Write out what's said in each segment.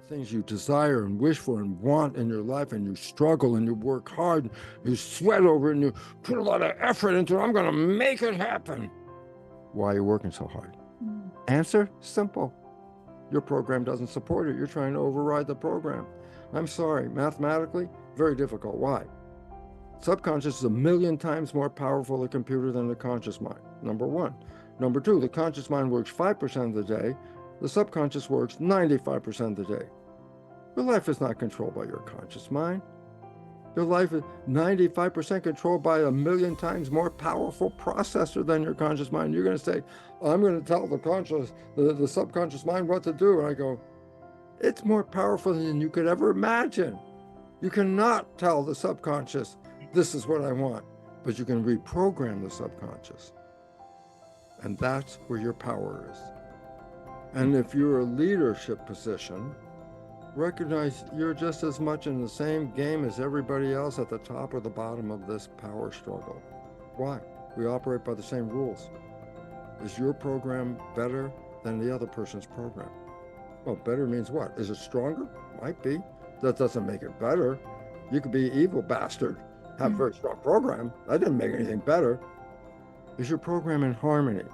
things you desire and wish for and want in your life, and you struggle and you work hard, you sweat over it, and you put a lot of effort into it. I'm going to make it happen. Why are you working so hard? Answer, simple. Your program doesn't support it. You're trying to override the program. I'm sorry, mathematically, very difficult. Why? Subconscious is 1,000,000 times more powerful a computer than the conscious mind, number one. Number two, the conscious mind works 5% of the day. The subconscious works 95% of the day. Your life is not controlled by your conscious mind. Your life is 95% controlled by 1,000,000 times more powerful processor than your conscious mind. You're going to say, I'm going to tell the subconscious mind what to do. And I go, it's more powerful than you could ever imagine. You cannot tell the subconscious, this is what I want, but you can reprogram the subconscious. And that's where your power is. And if you're a leadership position, recognize you're just as much in the same game as everybody else at the top or the bottom of this power struggle. Why? We operate by the same rules. Is your program better than the other person's program? Well, better means what? Is it stronger? Might be. That doesn't make it better. You could be evil bastard, have a very strong program. That didn't make anything better. Is your program in harmony?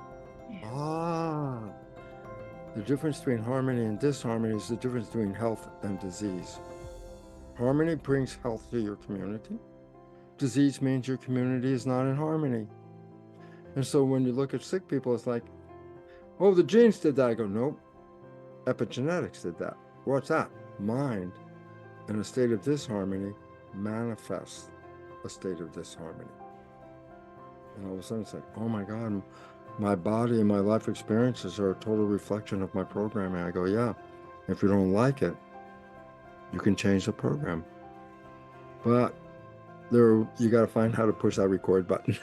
The difference between harmony and disharmony is the difference between health and disease. Harmony brings health to your community. Disease means your community is not in harmony. And so when you look at sick people, it's like, oh, the genes did that. I go, nope. Epigenetics did that. What's that? Mind in a state of disharmony manifests a state of disharmony. And all of a sudden it's like, oh my God, my body and my life experiences are a total reflection of my programming. I go, yeah, if you don't like it, you can change the program. But you got to find how to push that record button.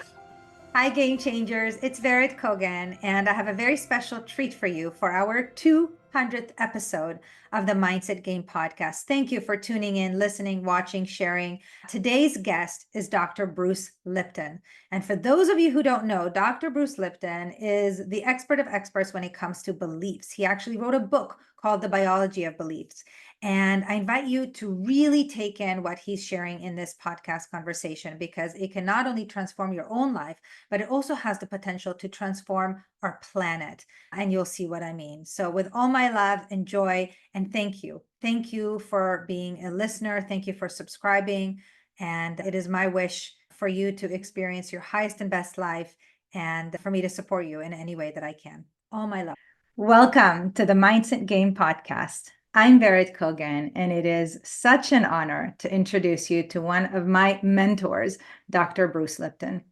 Hi, Game Changers. It's Verit Kogan, and I have a very special treat for you for our 200th episode of the Mindset Game podcast. Thank you for tuning in, listening, watching, sharing. Today's guest is Dr. Bruce Lipton. And for those of you who don't know, Dr. Bruce Lipton is the expert of experts when it comes to beliefs. He actually wrote a book called The Biology of Beliefs. And I invite you to really take in what he's sharing in this podcast conversation, because it can not only transform your own life, but it also has the potential to transform our planet. And you'll see what I mean. So with all my love and joy, and thank you. Thank you for being a listener. Thank you for subscribing. And it is my wish for you to experience your highest and best life, and for me to support you in any way that I can. All my love. Welcome to the Mindset Game podcast. I'm Verit Kogan, and it is such an honor to introduce you to one of my mentors, Dr. Bruce Lipton.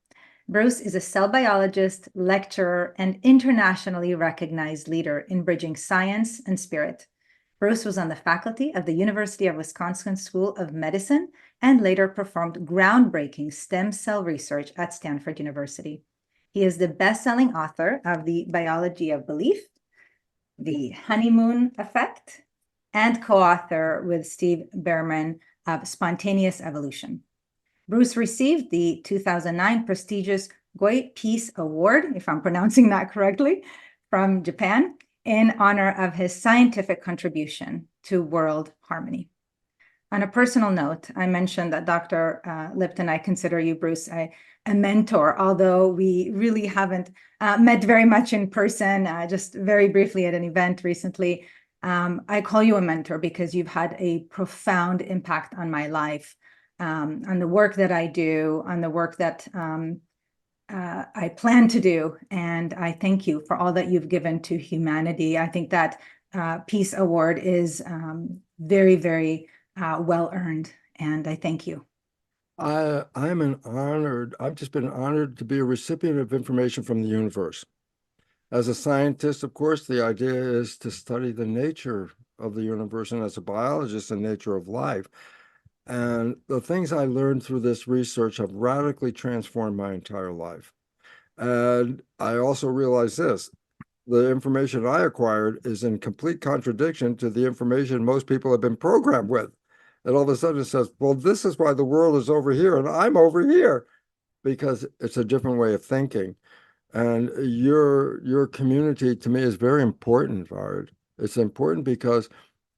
Bruce is a cell biologist, lecturer, and internationally recognized leader in bridging science and spirit. Bruce was on the faculty of the University of Wisconsin School of Medicine and later performed groundbreaking stem cell research at Stanford University. He is the best-selling author of The Biology of Belief, The Honeymoon Effect, and co-author with Steve Bhaerman of Spontaneous Evolution. Bruce received the 2009 prestigious Goi Peace Award, if I'm pronouncing that correctly, from Japan, in honor of his scientific contribution to world harmony. On a personal note, I mentioned that Dr. Lipton, I consider you, Bruce, a mentor, although we really haven't met very much in person, just very briefly at an event recently. I call you a mentor because you've had a profound impact on my life, on the work that I do, on the work that I plan to do. And I thank you for all that you've given to humanity. I think that Peace Award is very, very well earned. And I thank you. I've just been honored to be a recipient of information from the universe. As a scientist, of course, the idea is to study the nature of the universe, and as a biologist, the nature of life. And the things I learned through this research have radically transformed my entire life. And I also realized this: the information I acquired is in complete contradiction to the information most people have been programmed with. And all of a sudden it says, well, this is why the world is over here and I'm over here, because it's a different way of thinking. And your community to me is very important, Vard. It's important because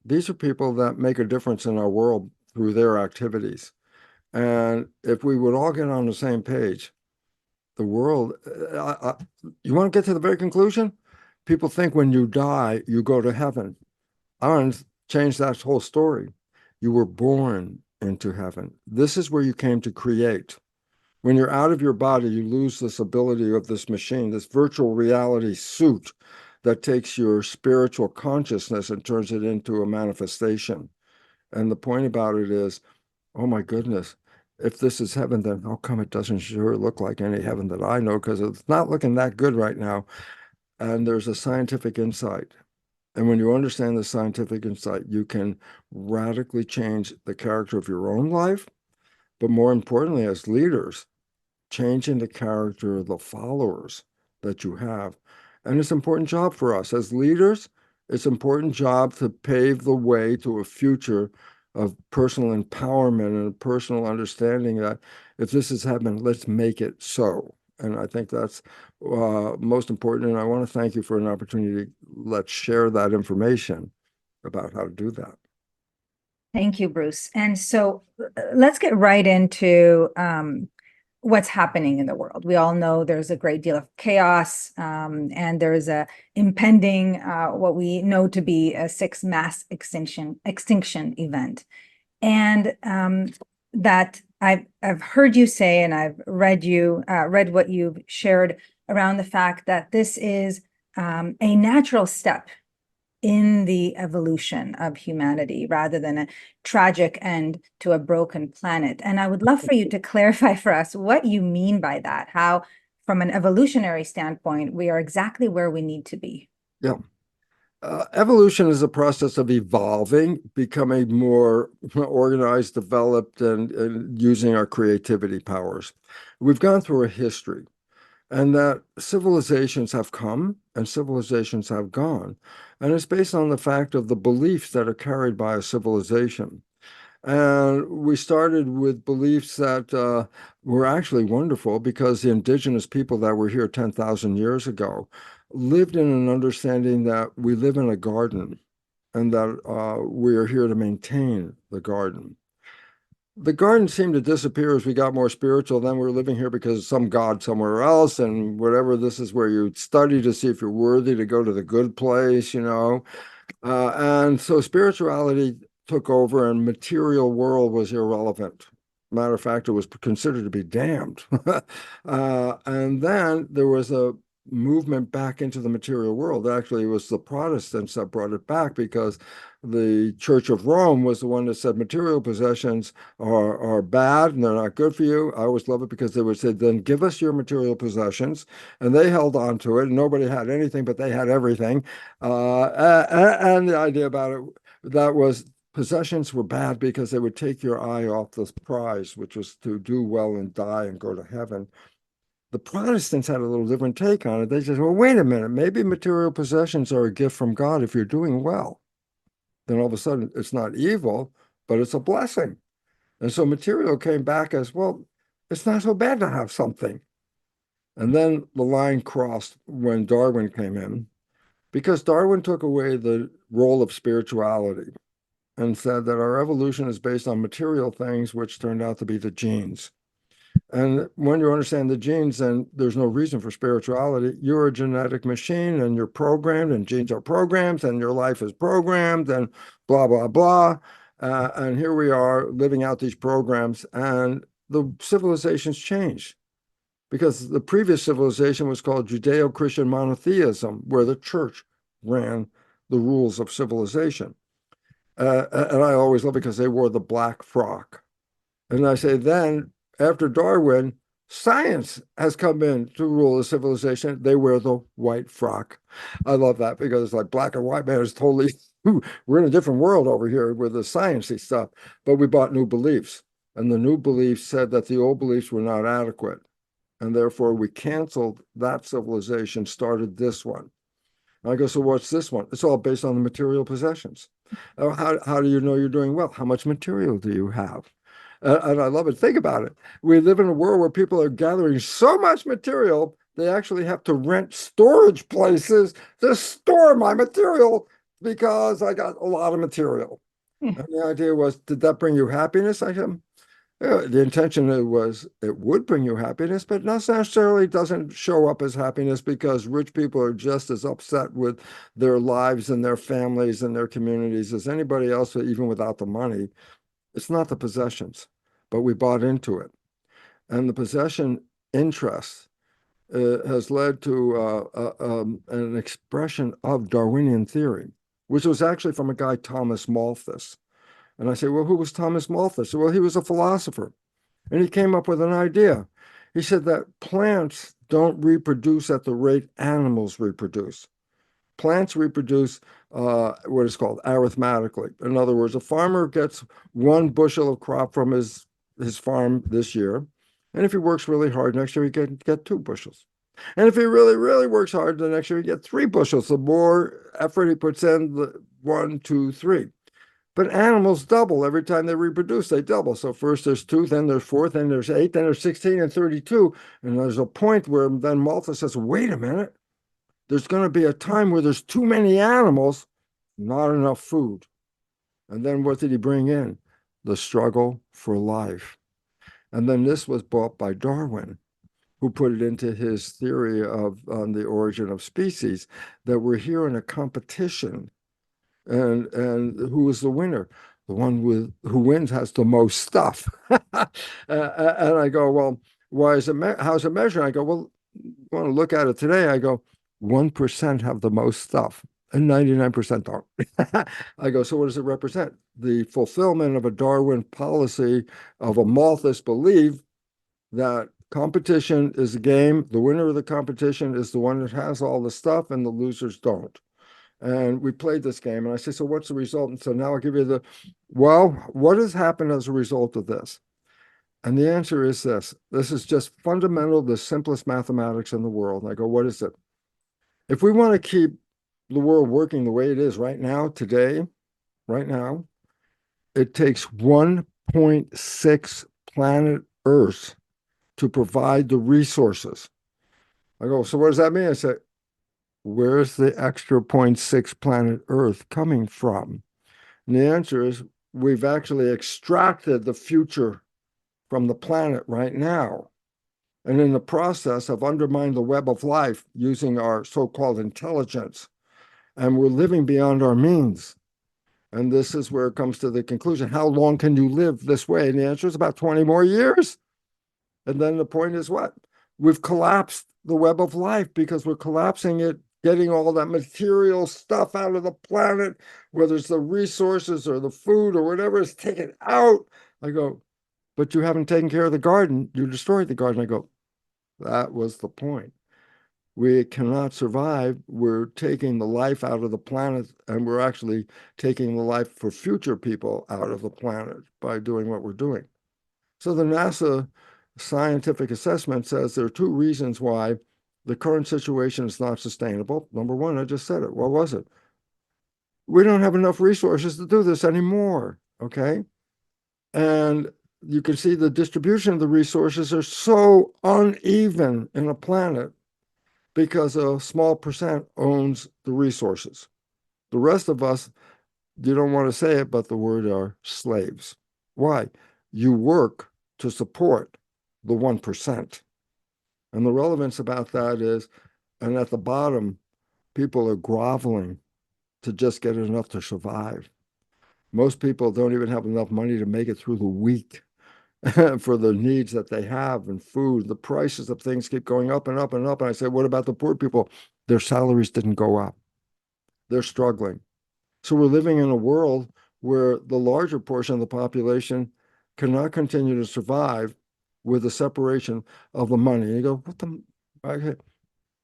These are people that make a difference in our world through their activities. And if we would all get on the same page, the world, you want to get to the very conclusion? People think when you die, you go to heaven. I want to change that whole story. You were born into heaven. This is where you came to create. When you're out of your body, you lose this ability of this machine, this virtual reality suit that takes your spiritual consciousness and turns it into a manifestation. And the point about it is, oh my goodness, if this is heaven, then how come it doesn't sure look like any heaven that I know? Because it's not looking that good right now. And there's a scientific insight. And when you understand the scientific insight, you can radically change the character of your own life, but more importantly, as leaders, changing the character of the followers that you have. And it's an important job for us as leaders. It's an important job to pave the way to a future of personal empowerment and a personal understanding that if this has happened, let's make it so. And I think that's most important. And I want to thank you for an opportunity. Let's share that information about how to do that. Thank you, Bruce. And so let's get right into what's happening in the world. We all know there's a great deal of chaos, and there's a impending what we know to be a sixth mass extinction event. And that I've heard you say, and I've read what you've shared around the fact that this is a natural step in the evolution of humanity rather than a tragic end to a broken planet. And I would love for you to clarify for us what you mean by that, how from an evolutionary standpoint, we are exactly where we need to be. Yeah. Evolution is a process of evolving, becoming more organized, developed, and using our creativity powers. We've gone through a history, and that civilizations have come and civilizations have gone. And it's based on the fact of the beliefs that are carried by a civilization. And we started with beliefs that were actually wonderful because the indigenous people that were here 10,000 years ago lived in an understanding that we live in a garden and that we are here to maintain the garden. The garden seemed to disappear as we got more spiritual. Then we were living here because of some God somewhere else, and whatever, this is where you study to see if you're worthy to go to the good place, you know. And so spirituality took over and material world was irrelevant. Matter of fact, it was considered to be damned. And then there was a movement back into the material world. Actually, it was the Protestants that brought it back because the Church of Rome was the one that said material possessions are bad and they're not good for you. I always love it because they would say, then give us your material possessions. And they held on to it. Nobody had anything, but they had everything. And the idea about it, that was possessions were bad because they would take your eye off the prize, which was to do well and die and go to heaven. The Protestants had a little different take on it. They said, well, wait a minute, maybe material possessions are a gift from God if you're doing well. Then all of a sudden, it's not evil, but it's a blessing. And so material came back as, well, it's not so bad to have something. And then the line crossed when Darwin came in, because Darwin took away the role of spirituality and said that our evolution is based on material things, which turned out to be the genes. And when you understand the genes, then there's no reason for spirituality. You're a genetic machine and you're programmed, and genes are programs, and your life is programmed, and blah, blah, blah. And here we are living out these programs, and the civilizations change. Because the previous civilization was called Judeo-Christian monotheism, where the church ran the rules of civilization. And I always love it because they wore the black frock. And I say, then after Darwin, science has come in to rule the civilization. They wear the white frock. I love that because it's like black and white, man, is totally, we're in a different world over here with the sciencey stuff. But we bought new beliefs. And the new beliefs said that the old beliefs were not adequate. And therefore we canceled that civilization, started this one. And I go, so what's this one? It's all based on the material possessions. How do you know you're doing well? How much material do you have? And I love it. Think about it. We live in a world where people are gathering so much material, they actually have to rent storage places to store my material because I got a lot of material. And the idea was, did that bring you happiness? I said, yeah, the intention was it would bring you happiness, but not necessarily doesn't show up as happiness because rich people are just as upset with their lives and their families and their communities as anybody else, even without the money. It's not the possessions, but we bought into it. And the possession interest has led to an expression of Darwinian theory, which was actually from a guy, Thomas Malthus. And I say, well, who was Thomas Malthus? Well, he was a philosopher. And he came up with an idea. He said that plants don't reproduce at the rate animals reproduce. Plants reproduce what is called arithmetically. In other words, a farmer gets 1 bushel of crop from his farm this year. And if he works really hard, next year he get 2 bushels. And if he really, really works hard, the next year he get 3 bushels. The more effort he puts in, the 1, 2, 3. But animals double every time they reproduce, they double. So first there's 2, then there's 4, then there's 8, then there's 16 and 32. And there's a point where then Malthus says, wait a minute, there's going to be a time where there's too many animals, not enough food. And then what did he bring in? The struggle for life. And then this was brought by Darwin, who put it into his theory of on the origin of species, that we're here in a competition. And who is the winner? The one who wins has the most stuff. And I go, well, why is it? How's it measured? I go, well, you want to look at it today? I go, 1% have the most stuff, and 99% don't. I go, so what does it represent? The fulfillment of a Darwin policy of a Malthus belief that competition is a game. The winner of the competition is the one that has all the stuff, and the losers don't. And we played this game, and I say, so what's the result? And so now I'll give you what has happened as a result of this? And the answer is this. This is just fundamental, the simplest mathematics in the world. And I go, what is it? If we want to keep the world working the way it is right now, today, right now, it takes 1.6 planet Earth to provide the resources. I go, so what does that mean? I say, where's the extra 0.6 planet Earth coming from? And the answer is we've actually extracted the future from the planet right now. And in the process have undermined the web of life using our so-called intelligence. And we're living beyond our means. And this is where it comes to the conclusion. How long can you live this way? And the answer is about 20 more years. And then the point is what? We've collapsed the web of life because we're collapsing it, getting all that material stuff out of the planet, whether it's the resources or the food or whatever is taken out. I go, but you haven't taken care of the garden. You destroyed the garden. I go, that was the point. We cannot survive. We're taking the life out of the planet, and we're actually taking the life for future people out of the planet by doing what we're doing. So the NASA scientific assessment says there are 2 reasons why the current situation is not sustainable. Number one, I just said it. What was it? We don't have enough resources to do this anymore, okay? And you can see the distribution of the resources are so uneven in a planet because a small percent owns the resources. The rest of us, you don't want to say it, but the word are slaves. Why? You work to support the 1%. And the relevance about that is, and at the bottom, people are groveling to just get enough to survive. Most people don't even have enough money to make it through the week for the needs that they have and food. The prices of things keep going up and up and up. And I say, what about the poor people? Their salaries didn't go up. They're struggling. So we're living in a world where the larger portion of the population cannot continue to survive with the separation of the money. And you go, what the? Okay.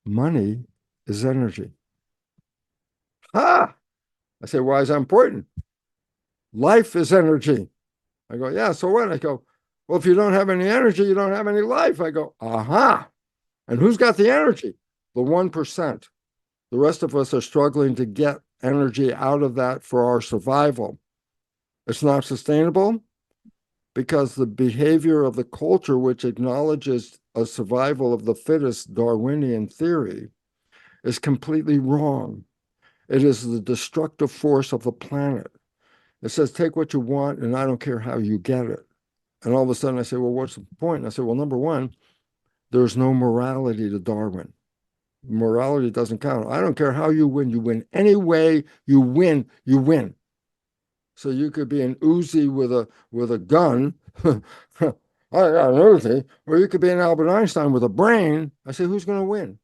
Money is energy. Ah! I say, why is that important? Life is energy. I go, yeah, so what? I go, well, if you don't have any energy, you don't have any life. I go, aha. And who's got the energy? The 1%. The rest of us are struggling to get energy out of that for our survival. It's not sustainable because the behavior of the culture, which acknowledges a survival of the fittest Darwinian theory, is completely wrong. It is the destructive force of the planet. It says, take what you want, and I don't care how you get it. And all of a sudden I say, well, what's the point? And I say, well, number one, there's no morality to Darwin. Morality doesn't count. I don't care how you win. You win any way you win, you win. So you could be an Uzi with a gun. I got an Uzi. Or you could be an Albert Einstein with a brain. I say, who's going to win?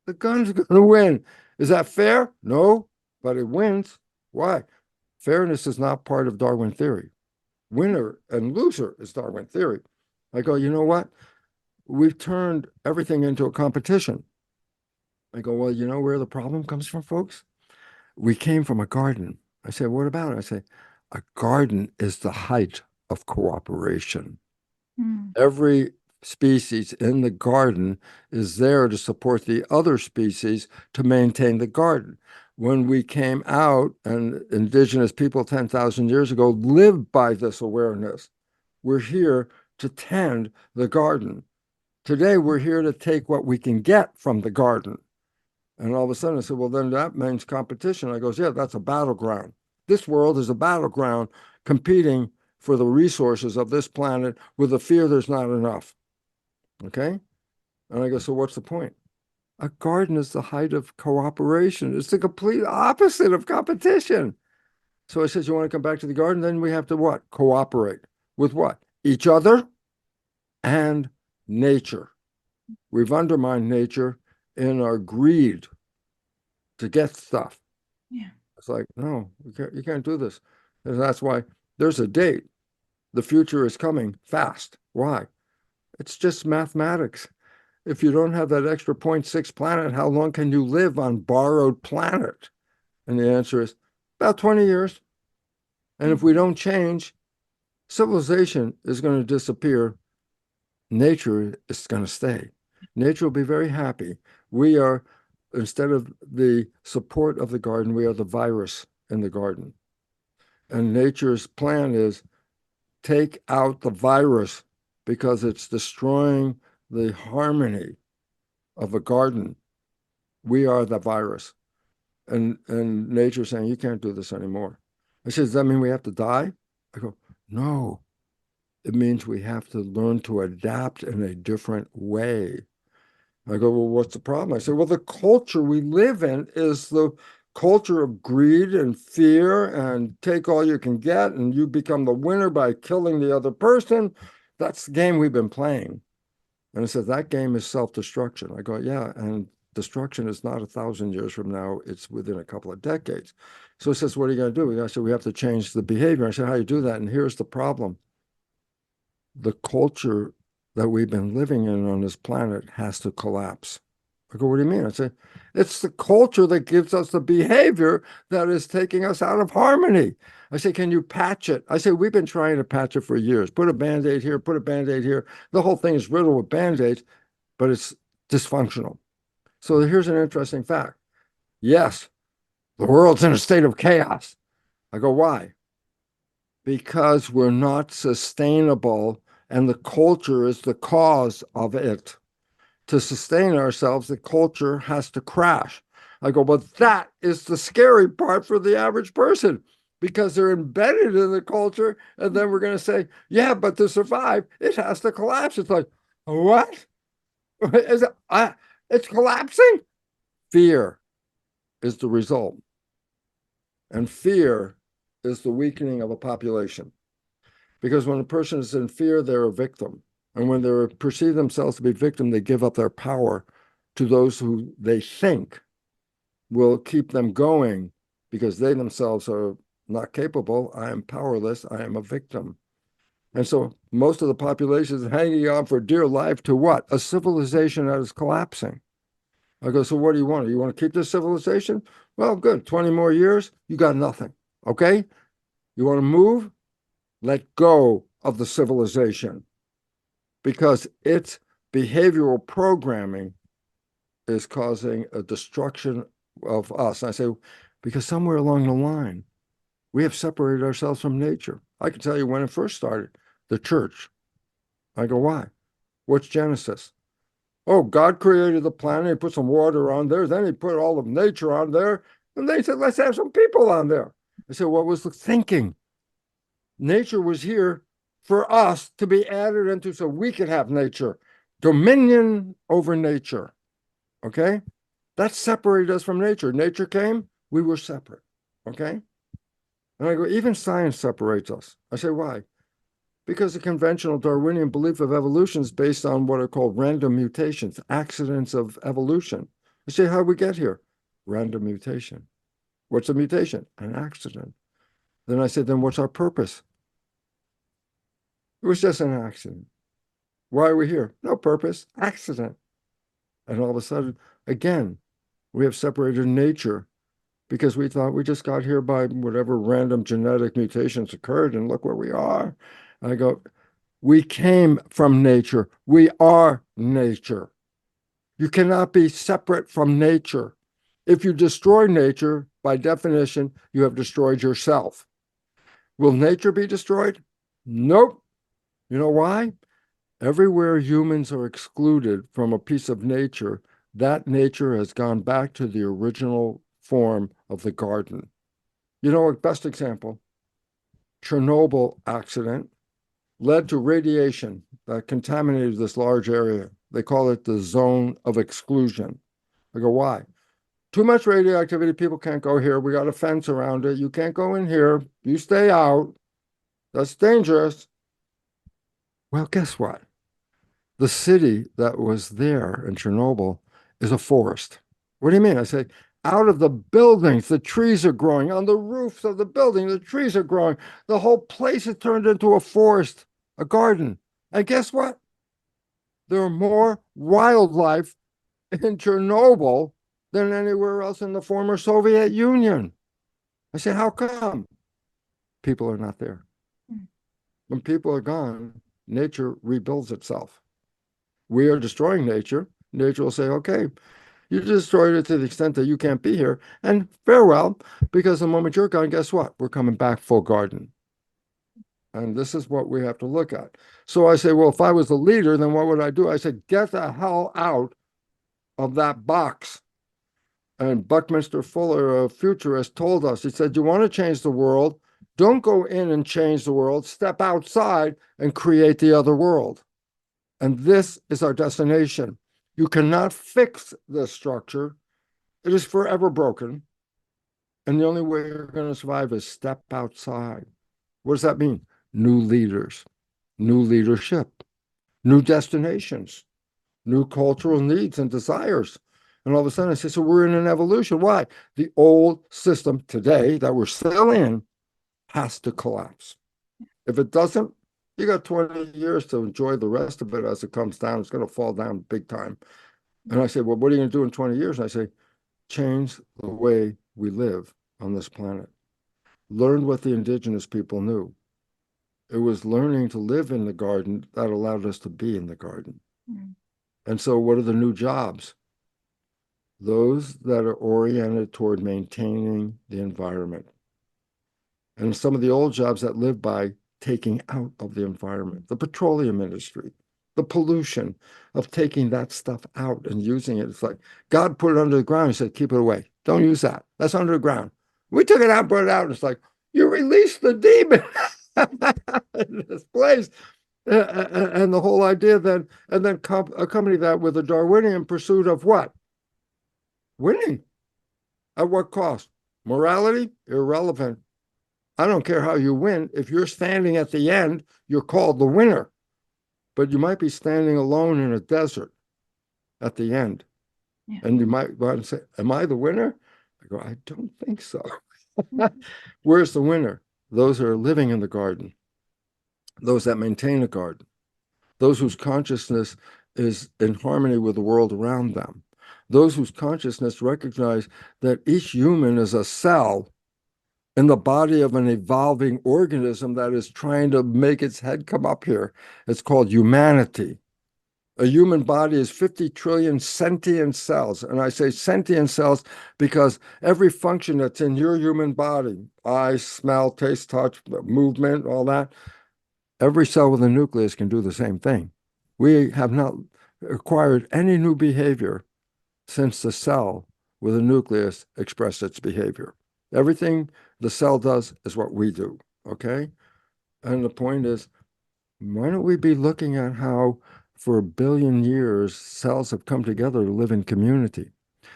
The gun's going to win. Is that fair? No, but it wins. Why? Fairness is not part of Darwin theory. Winner and loser is Darwin theory. I go, you know what? We've turned everything into a competition. I go, well, you know where the problem comes from, folks? We came from a garden. I said, what about it? I say, a garden is the height of cooperation. Every species in the garden is there to support the other species to maintain the garden. When we came out, and indigenous people 10,000 years ago lived by this awareness, we're here to tend the garden. Today, we're here to take what we can get from the garden. And all of a sudden I said, well, then that means competition. I goes, yeah, that's a battleground. This world is a battleground competing for the resources of this planet with the fear there's not enough. Okay? And I go, so what's the point? A garden is the height of cooperation. It's the complete opposite of competition. So I said, you want to come back to the garden? Then we have to what? Cooperate. With what? Each other and nature. We've undermined nature in our greed to get stuff. Yeah. It's like, no, you can't do this. And that's why there's a date. The future is coming fast. Why? It's just mathematics. If you don't have that extra 0.6 planet, how long can you live on borrowed planet? And the answer is about 20 years. And if we don't change, civilization is going to disappear. Nature is going to stay. Nature will be very happy. We are, instead of the support of the garden, we are the virus in the garden. And nature's plan is take out the virus because it's destroying the harmony of a garden. We are the virus. And nature's saying, you can't do this anymore. I said, does that mean we have to die? I go, no. It means we have to learn to adapt in a different way. I go, well, what's the problem? I said, well, the culture we live in is the culture of greed and fear and take all you can get and you become the winner by killing the other person. That's the game we've been playing. And I said, that game is self-destruction. I go, yeah, and destruction is not 1,000 years from now. It's within a couple of decades. So he says, what are you going to do? I said, we have to change the behavior. I said, how do you do that? And here's the problem. The culture that we've been living in on this planet has to collapse. I go, what do you mean? I say, it's the culture that gives us the behavior that is taking us out of harmony. I say, can you patch it? I say, we've been trying to patch it for years. Put a Band-Aid here, put a Band-Aid here. The whole thing is riddled with Band-Aids, but it's dysfunctional. So here's an interesting fact. Yes, the world's in a state of chaos. I go, why? Because we're not sustainable and the culture is the cause of it. To sustain ourselves, the culture has to crash. I go, but that is the scary part for the average person because they're embedded in the culture. And then we're going to say, yeah, but to survive, it has to collapse. It's like, what? Is it, it's collapsing? Fear is the result. And fear is the weakening of a population. Because when a person is in fear, they're a victim. And when they perceive themselves to be victim, they give up their power to those who they think will keep them going because they themselves are not capable. I am powerless. I am a victim. And so most of the population is hanging on for dear life to what? A civilization that is collapsing. I go, so what do you want? You want to keep this civilization? Well, good. 20 more years, you got nothing. Okay? You want to move? Let go of the civilization because its behavioral programming is causing a destruction of us. And I say, because somewhere along the line, we have separated ourselves from nature. I can tell you when it first started, the church. I go, why? What's Genesis? Oh, God created the planet. He put some water on there. Then he put all of nature on there. And they said, let's have some people on there. I said, what was the thinking? Nature was here for us to be added into so we could have nature, dominion over nature. Okay? That separated us from nature. Nature came, we were separate. Okay? And I go, even science separates us. I say, why? Because the conventional Darwinian belief of evolution is based on what are called random mutations, accidents of evolution. I say, how did we get here? Random mutation. What's a mutation? An accident. Then I said, then what's our purpose? It was just an accident. Why are we here? No purpose, accident. And all of a sudden, again, we have separated nature because we thought we just got here by whatever random genetic mutations occurred, and look where we are. And I go, we came from nature. We are nature. You cannot be separate from nature. If you destroy nature, by definition, you have destroyed yourself. Will nature be destroyed? Nope. You know why? Everywhere humans are excluded from a piece of nature, that nature has gone back to the original form of the garden. You know, a best example, Chernobyl accident led to radiation that contaminated this large area. They call it the zone of exclusion. I go, why? Too much radioactivity, people can't go here. We got a fence around it. You can't go in here. You stay out. That's dangerous. Well, guess what? The city that was there in Chernobyl is a forest. What do you mean? I say, out of the buildings, the trees are growing. On the roofs of the building, the trees are growing. The whole place has turned into a forest, a garden. And guess what? There are more wildlife in Chernobyl than anywhere else in the former Soviet Union. I say, how come? People are not there. When people are gone, nature rebuilds itself. We are destroying nature. Nature will say, okay, you destroyed it to the extent that you can't be here, and farewell, because the moment you're gone, guess what? We're coming back full garden. And this is what we have to look at. So I say, well, if I was the leader, then what would I do? I said, get the hell out of that box. And Buckminster Fuller, a futurist, told us, he said, you want to change the world, don't go in and change the world, step outside and create the other world. And this is our destination. You cannot fix this structure. It is forever broken. And the only way you're going to survive is step outside. What does that mean? New leaders, new leadership, new destinations, new cultural needs and desires. And all of a sudden I say, so we're in an evolution. Why? The old system today that we're still in has to collapse. If it doesn't, you got 20 years to enjoy the rest of it as it comes down. It's going to fall down big time. And I say, well, what are you going to do in 20 years? And I say, change the way we live on this planet. Learn what the indigenous people knew. It was learning to live in the garden that allowed us to be in the garden. Mm. And so what are the new jobs? Those that are oriented toward maintaining the environment. And some of the old jobs that live by taking out of the environment, the petroleum industry, the pollution of taking that stuff out and using it. It's like God put it under the ground. He said, keep it away. Don't use that. That's under the ground. We took it out, brought it out. And it's like, you released the demon in this place. And the whole idea then, and then accompany that with a Darwinian pursuit of what? Winning. At what cost? Morality? Irrelevant. I don't care how you win. If you're standing at the end, you're called the winner. But you might be standing alone in a desert at the end. Yeah. And you might want to say, am I the winner? I go, I don't think so. Where's the winner? Those who are living in the garden, those that maintain a garden, those whose consciousness is in harmony with the world around them, those whose consciousness recognize that each human is a cell in the body of an evolving organism that is trying to make its head come up here. It's called humanity. A human body is 50 trillion sentient cells. And I say sentient cells because every function that's in your human body, eyes, smell, taste, touch, movement, all that, every cell with a nucleus can do the same thing. We have not acquired any new behavior since the cell with a nucleus express its behavior. Everything the cell does is what we do, okay? And the point is, why don't we be looking at how for 1 billion years cells have come together to live in community?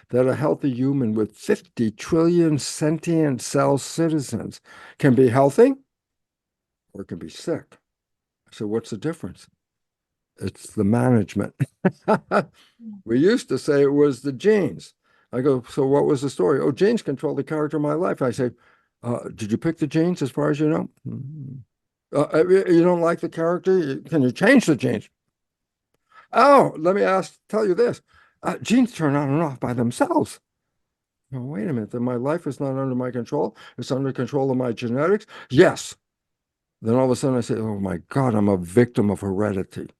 That a healthy human with 50 trillion sentient cell citizens can be healthy or can be sick. So what's the difference? It's the management. We used to say it was the genes. I go, so what was the story? Oh, genes control the character of my life. I say, did you pick the genes as far as you know? You don't like the character? Can you change the genes? Oh, let me tell you this. Genes turn on and off by themselves. Oh, wait a minute. Then my life is not under my control. It's under control of my genetics. Yes. Then all of a sudden I say, oh my God, I'm a victim of heredity.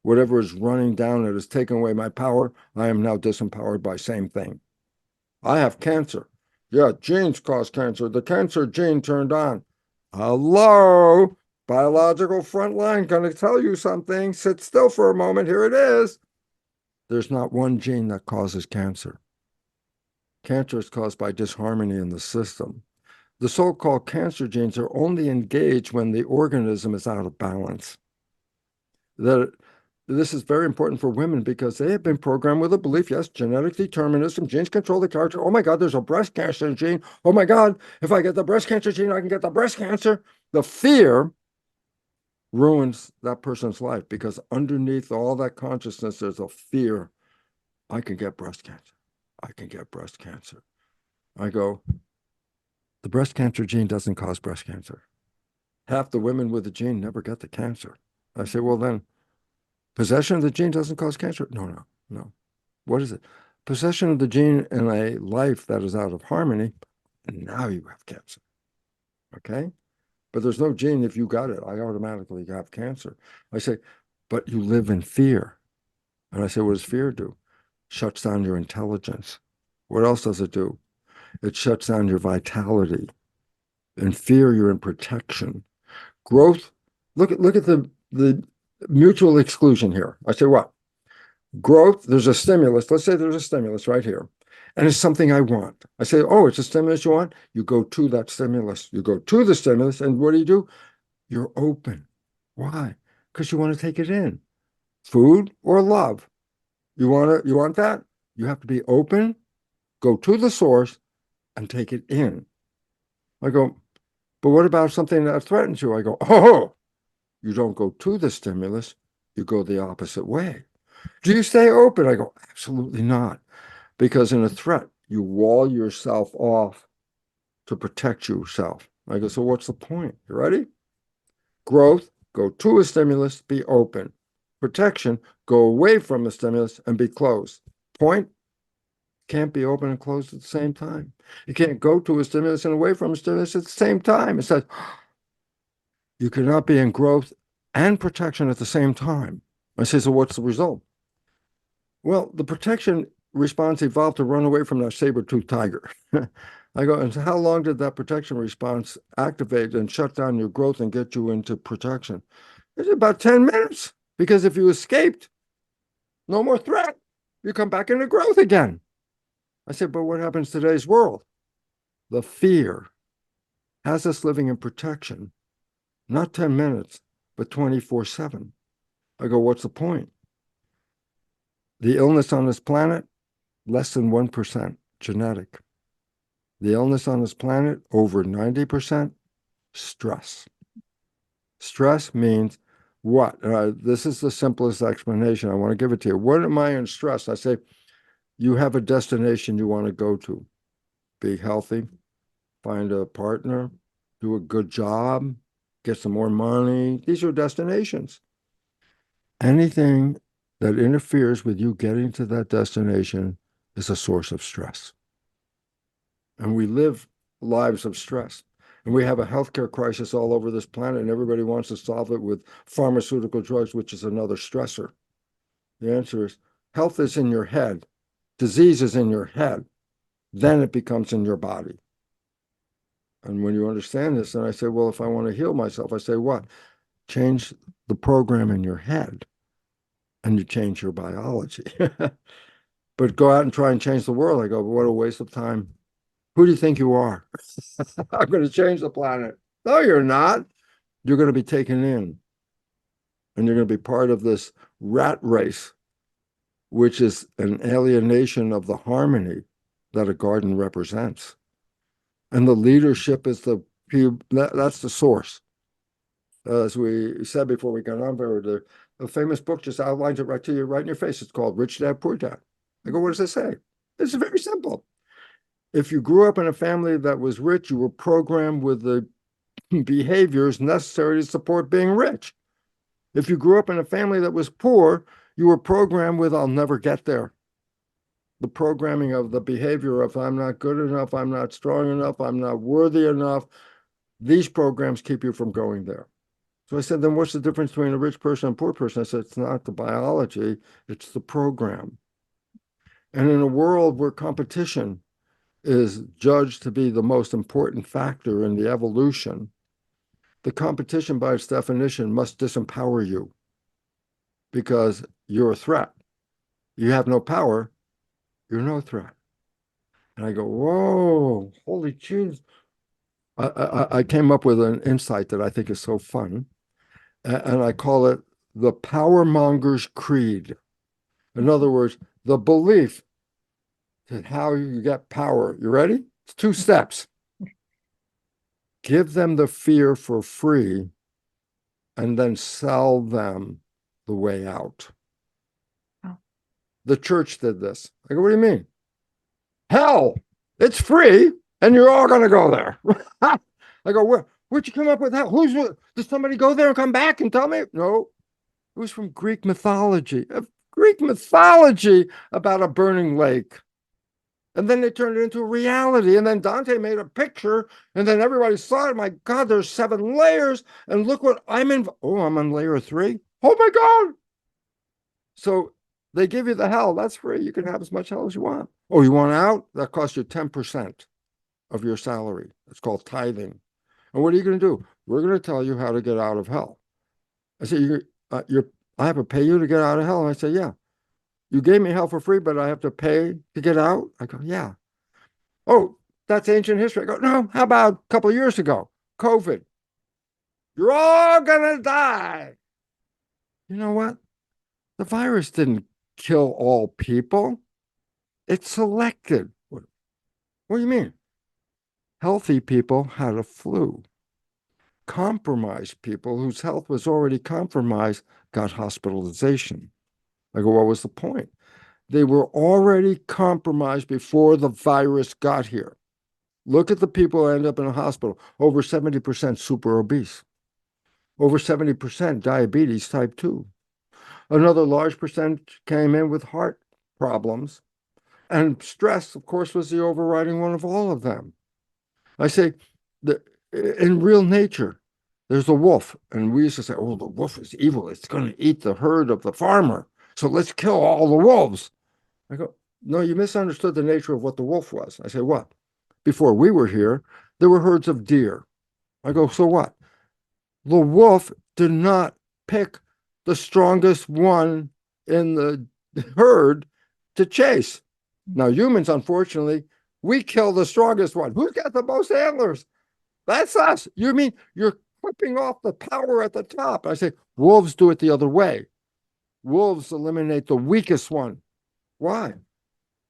Whatever is running down it has taken away my power. I am now disempowered by same thing. I have cancer. Yeah, genes cause cancer. The cancer gene turned on. Hello, biological front line, going to tell you something. Sit still for a moment. Here it is. There's not one gene that causes cancer. Cancer is caused by disharmony in the system. The so-called cancer genes are only engaged when the organism is out of balance. This is very important for women because they have been programmed with a belief, yes, genetic determinism, genes control the character. Oh my God, there's a breast cancer gene. Oh my God, if I get the breast cancer gene, I can get the breast cancer. The fear ruins that person's life because underneath all that consciousness, there's a fear. I can get breast cancer. I can get breast cancer. I go, the breast cancer gene doesn't cause breast cancer. Half the women with the gene never get the cancer. I say, well, then possession of the gene doesn't cause cancer? No. What is it? Possession of the gene in a life that is out of harmony, and now you have cancer. Okay? But there's no gene if you got it. I automatically have cancer. I say, but you live in fear. And I say, what does fear do? Shuts down your intelligence. What else does it do? It shuts down your vitality. In fear, you're in protection. Growth, look at the mutual exclusion here. I say, what? Growth, there's a stimulus. Let's say there's a stimulus right here. And it's something I want. I say, oh, it's a stimulus you want? You go to that stimulus. You go to the stimulus, and what do? You're open. Why? Because you want to take it in. Food or love. You want that? You have to be open, go to the source, and take it in. I go, but what about something that threatens you? I go, oh, you don't go to the stimulus, you go the opposite way. Do you stay open? I go, absolutely not. Because in a threat, you wall yourself off to protect yourself. I go, so what's the point? You ready? Growth, go to a stimulus, be open. Protection, go away from a stimulus and be closed. Point, can't be open and closed at the same time. You can't go to a stimulus and away from a stimulus at the same time. It says you cannot be in growth and protection at the same time. I say, so what's the result? Well, the protection response evolved to run away from that saber-toothed tiger. I go, and so how long did that protection response activate and shut down your growth and get you into protection? It's about 10 minutes, because if you escaped, no more threat. You come back into growth again. I said, but what happens in today's world? The fear has us living in protection, not 10 minutes, but 24/7. I go, what's the point? The illness on this planet, less than 1% genetic. The illness on this planet, over 90% stress. Stress means what? This is the simplest explanation. I want to give it to you. What am I in stress? I say, you have a destination you want to go to. Be healthy, find a partner, do a good job, get some more money. These are destinations. Anything that interferes with you getting to that destination is a source of stress. And we live lives of stress. And we have a healthcare crisis all over this planet, and everybody wants to solve it with pharmaceutical drugs, which is another stressor. The answer is health is in your head. Disease is in your head. Then it becomes in your body. And when you understand this, and I say, well, if I want to heal myself, I say, what? Change the program in your head, and you change your biology. but go out and try and change the world. I go, what a waste of time. Who do you think you are? I'm going to change the planet. No, you're not. You're going to be taken in, and you're going to be part of this rat race, which is an alienation of the harmony that a garden represents. And the leadership is that's the source. As we said before we got on, the famous book just outlines it right to you, right in your face. It's called Rich Dad, Poor Dad. I go, what does it say? It's very simple. If you grew up in a family that was rich, you were programmed with the behaviors necessary to support being rich. If you grew up in a family that was poor, you were programmed with, I'll never get there. The programming of the behavior of, I'm not good enough, I'm not strong enough, I'm not worthy enough. These programs keep you from going there. So I said, then what's the difference between a rich person and a poor person? I said, it's not the biology, it's the program. And in a world where competition is judged to be the most important factor in the evolution, the competition by its definition must disempower you because you're a threat. You have no power, you're no threat. And I go, whoa, holy cheese. I came up with an insight that I think is so fun, and I call it the power monger's creed. In other words, the belief that how you get power. You ready? It's 2 steps. Give them the fear for free and then sell them the way out. Oh. The church did this. I go, what do you mean? Hell, it's free and you're all going to go there. I go, where'd you come up with that? Did somebody go there and come back and tell me? No, it was from Greek mythology. Greek mythology about a burning lake. And then they turned it into a reality. And then Dante made a picture. And then everybody saw it. My God, there's 7 layers. And look what I'm in. Oh, I'm on layer 3. Oh, my God. So they give you the hell. That's free. You can have as much hell as you want. Oh, you want out? That costs you 10% of your salary. It's called tithing. And what are you going to do? We're going to tell you how to get out of hell. I say, I have to pay you to get out of hell. And I say, yeah. You gave me hell for free, but I have to pay to get out? I go, yeah. Oh, that's ancient history. I go, no, how about a couple of years ago? COVID. You're all going to die. You know what? The virus didn't kill all people. It selected. What do you mean? Healthy people had a flu. Compromised people whose health was already compromised got hospitalization. I go, what was the point? They were already compromised before the virus got here. Look at the people who end up in a hospital. Over 70% super obese. Over 70% diabetes type 2. Another large percent came in with heart problems. And stress, of course, was the overriding one of all of them. I say, in real nature, there's a wolf. And we used to say, oh, the wolf is evil. It's going to eat the herd of the farmer. So let's kill all the wolves. I go, no, you misunderstood the nature of what the wolf was. I say, what? Before we were here, there were herds of deer. I go, so what? The wolf did not pick the strongest one in the herd to chase. Now, humans, unfortunately, we kill the strongest one. Who's got the most antlers? That's us. You mean you're clipping off the power at the top? I say, wolves do it the other way. Wolves eliminate the weakest one. Why?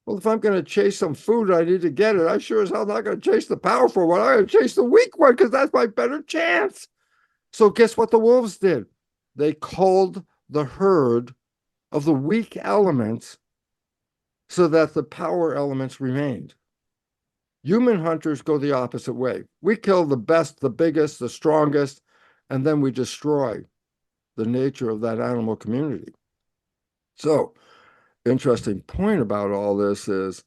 Well, if I'm going to chase some food, I need to get it. I sure as hell not going to chase the powerful one. I'm going to chase the weak one because that's my better chance. So guess what the wolves did? They culled the herd of the weak elements so that the power elements remained. Human hunters go the opposite way. We kill the best, the biggest, the strongest, and then we destroy the nature of that animal community. So, interesting point about all this is,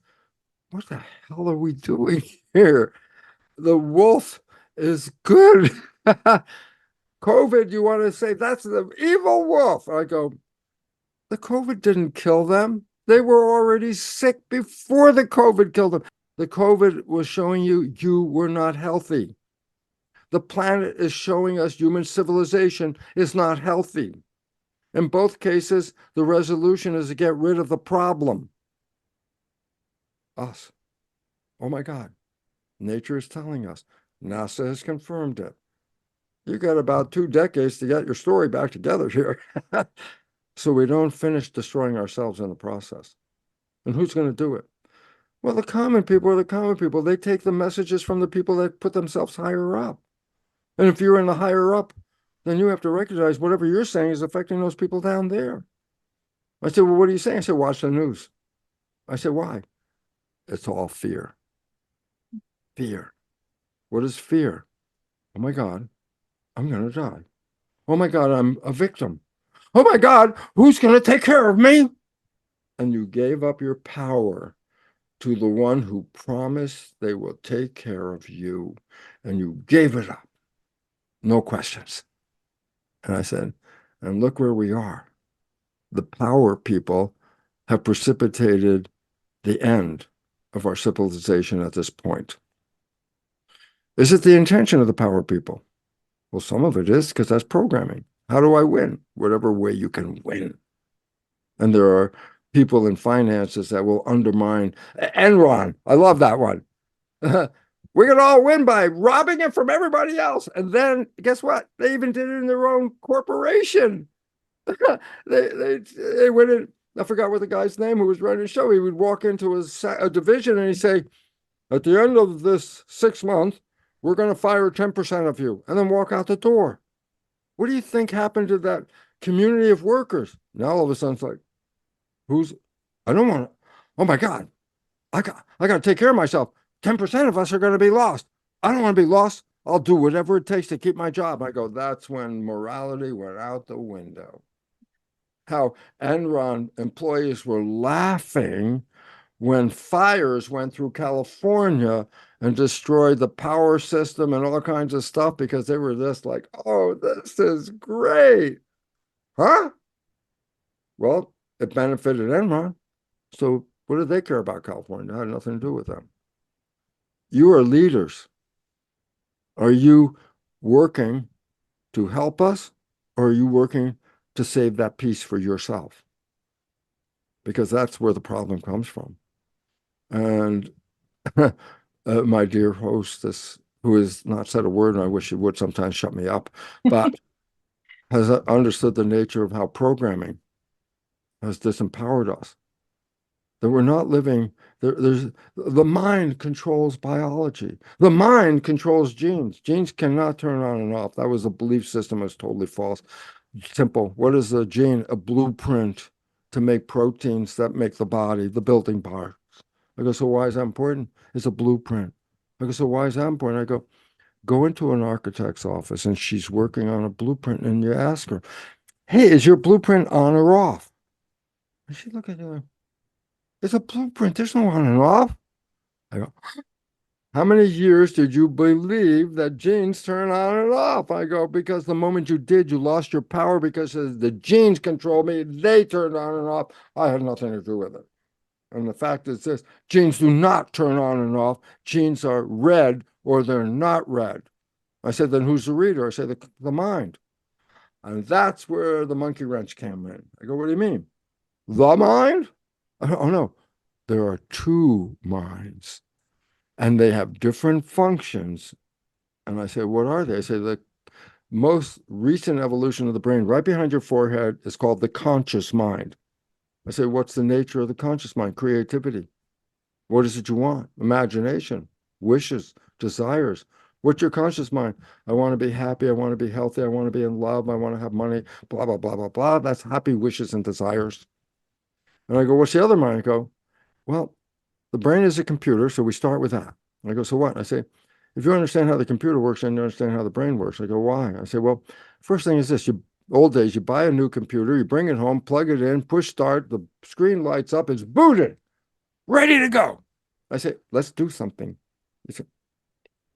what the hell are we doing here? The wolf is good. COVID, you want to say that's the evil wolf. I go, the COVID didn't kill them. They were already sick before the COVID killed them. The COVID was showing you were not healthy. The planet is showing us human civilization is not healthy. In both cases, the resolution is to get rid of the problem. Us. Oh my God. Nature is telling us. NASA has confirmed it. You got about 2 decades to get your story back together here. So we don't finish destroying ourselves in the process. And who's going to do it? Well, the common people are the common people. They take the messages from the people that put themselves higher up. And if you're in the higher up, then you have to recognize whatever you're saying is affecting those people down there. I said, well, what are you saying? I said, watch the news. I said, why? It's all fear. Fear. What is fear? Oh my God, I'm going to die. Oh my God, I'm a victim. Oh my God, who's going to take care of me? And you gave up your power to the one who promised they will take care of you. And you gave it up. No questions. And I said, and look where we are. The power people have precipitated the end of our civilization at this point. Is it the intention of the power people? Well, some of it is, because that's programming. How do I win? Whatever way you can win. And there are people in finances that will undermine Enron. I love that one. We can all win by robbing it from everybody else. And then guess what? They even did it in their own corporation. they went in. I forgot what the guy's name who was running the show. He would walk into a division and he'd say, at the end of this 6 months, we're going to fire 10% of you, and then walk out the door. What do you think happened to that community of workers? Now all of a sudden it's like, I don't want to, oh my God, I got to take care of myself. 10% of us are going to be lost. I don't want to be lost. I'll do whatever it takes to keep my job. I go, that's when morality went out the window. How Enron employees were laughing when fires went through California and destroyed the power system and all kinds of stuff because they were just like, oh, this is great. Huh? Well, it benefited Enron. So what do they care about California? It had nothing to do with them. You are leaders. Are you working to help us, or are you working to save that peace for yourself? Because that's where the problem comes from. And my dear hostess, who has not said a word, and I wish she would sometimes shut me up, but has understood the nature of how programming has disempowered us. That we're not living, the mind controls biology. The mind controls genes. Genes cannot turn on and off. That was a belief system that's totally false. Simple. What is a gene? A blueprint to make proteins that make the body, the building parts. I go, so why is that important? It's a blueprint. I go, so why is that important? I go into an architect's office and she's working on a blueprint and you ask her, hey, is your blueprint on or off? And she look at you, it's a blueprint. There's no on and off. I go, how many years did you believe that genes turn on and off? I go, because the moment you did, you lost your power because the genes control me. They turned on and off. I had nothing to do with it. And the fact is this, genes do not turn on and off. Genes are read or they're not read. I said, then who's the reader? I said, the mind. And that's where the monkey wrench came in. I go, what do you mean? The mind? Oh, no. There are 2 minds. And they have different functions. And I said, what are they? I said, the most recent evolution of the brain, right behind your forehead, is called the conscious mind. I said, what's the nature of the conscious mind? Creativity. What is it you want? Imagination, wishes, desires. What's your conscious mind? I want to be happy. I want to be healthy. I want to be in love. I want to have money, blah, blah, blah, blah, blah. That's happy wishes and desires. And I go, what's the other mind? I go, well, the brain is a computer, so we start with that. I go, so what? I say, if you understand how the computer works, then you understand how the brain works. I go, why? I say, well, first thing is this. Old days, you buy a new computer, you bring it home, plug it in, push start, the screen lights up, it's booted, ready to go. I say, let's do something. He said,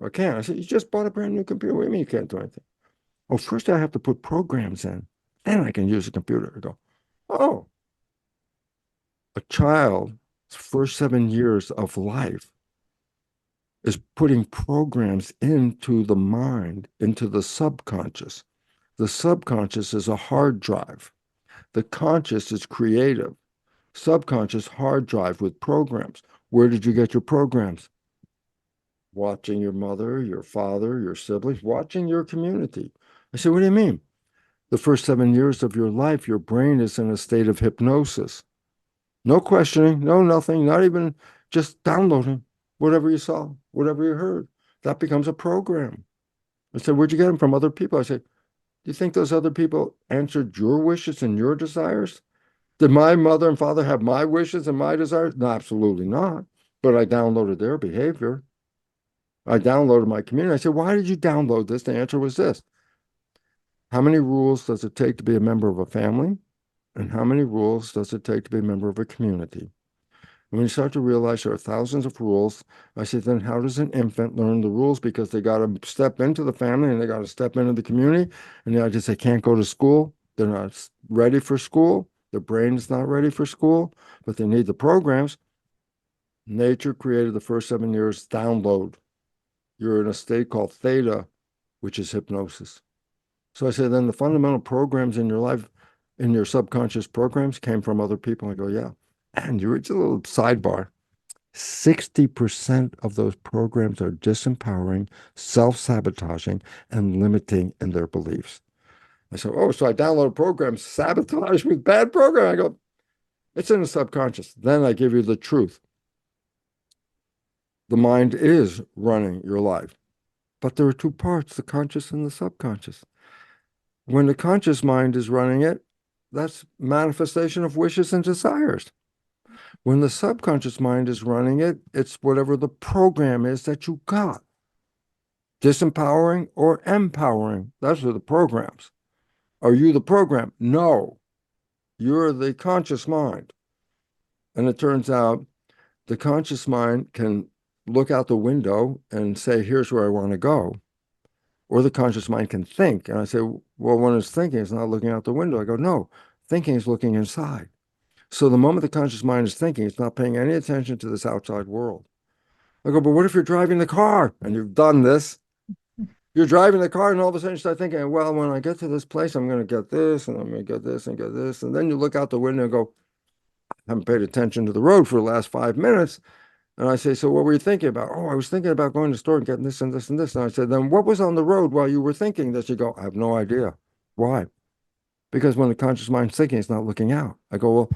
I can't. I said, you just bought a brand new computer. What do you mean you can't do anything? Oh, first I have to put programs in. Then I can use the computer. I go, oh, a child's first 7 years of life is putting programs into the mind, into the subconscious. The subconscious is a hard drive. The conscious is creative. Subconscious hard drive with programs. Where did you get your programs? Watching your mother, your father, your siblings, watching your community. I said, what do you mean? The first 7 years of your life, your brain is in a state of hypnosis. No questioning, no nothing, not even just downloading whatever you saw, whatever you heard. That becomes a program. I said, where'd you get them from? Other people. I said, do you think those other people answered your wishes and your desires? Did my mother and father have my wishes and my desires? No, absolutely not. But I downloaded their behavior. I downloaded my community. I said, why did you download this? The answer was this. How many rules does it take to be a member of a family? And how many rules does it take to be a member of a community? When you start to realize there are thousands of rules, I say, then how does an infant learn the rules? Because they got to step into the family and they got to step into the community. And I just say, can't go to school. They're not ready for school. Their brain is not ready for school, but they need the programs. Nature created the first 7 years download. You're in a state called theta, which is hypnosis. So I say, then the fundamental programs in your life, in your subconscious programs, came from other people. I go, yeah. And you reach a little sidebar. 60% of those programs are disempowering, self-sabotaging, and limiting in their beliefs. I said, oh, so I download a program, sabotage with bad program. I go, it's in the subconscious. Then I give you the truth. The mind is running your life. But there are two parts, the conscious and the subconscious. When the conscious mind is running it, that's manifestation of wishes and desires. When the subconscious mind is running it, it's whatever the program is that you got. Disempowering or empowering, those are the programs. Are you the program? No, you're the conscious mind. And it turns out the conscious mind can look out the window and say, here's where I want to go. Or the conscious mind can think. And I say, well, when it's thinking, it's not looking out the window. I go, no, thinking is looking inside. So the moment the conscious mind is thinking, it's not paying any attention to this outside world. I go, but what if you're driving the car and you've done this? You're driving the car and all of a sudden you start thinking, well, when I get to this place, I'm going to get this and I'm going to get this and get this. And then you look out the window and go, I haven't paid attention to the road for the last 5 minutes. And I say, so what were you thinking about? Oh, I was thinking about going to the store and getting this and this and this. And I said, then what was on the road while you were thinking this? You go, I have no idea. Why? Because when the conscious mind's thinking, it's not looking out. I go, well,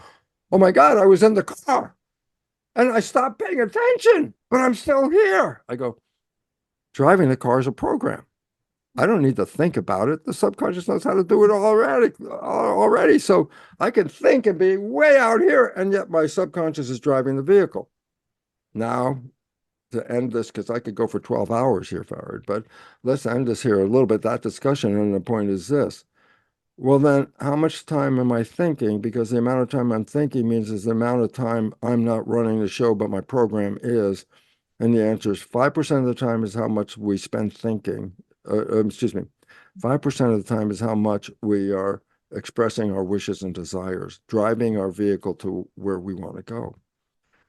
oh my God, I was in the car and I stopped paying attention, but I'm still here. I go, driving the car is a program. I don't need to think about it. The subconscious knows how to do it already. So I can think and be way out here, and yet my subconscious is driving the vehicle. Now, to end this, because I could go for 12 hours here, Farid, but let's end this here a little bit, that discussion, and the point is this. Well, then, how much time am I thinking? Because the amount of time I'm thinking means is the amount of time I'm not running the show, but my program is. And the answer is 5% of the time is how much we spend thinking. 5% of the time is how much we are expressing our wishes and desires, driving our vehicle to where we want to go.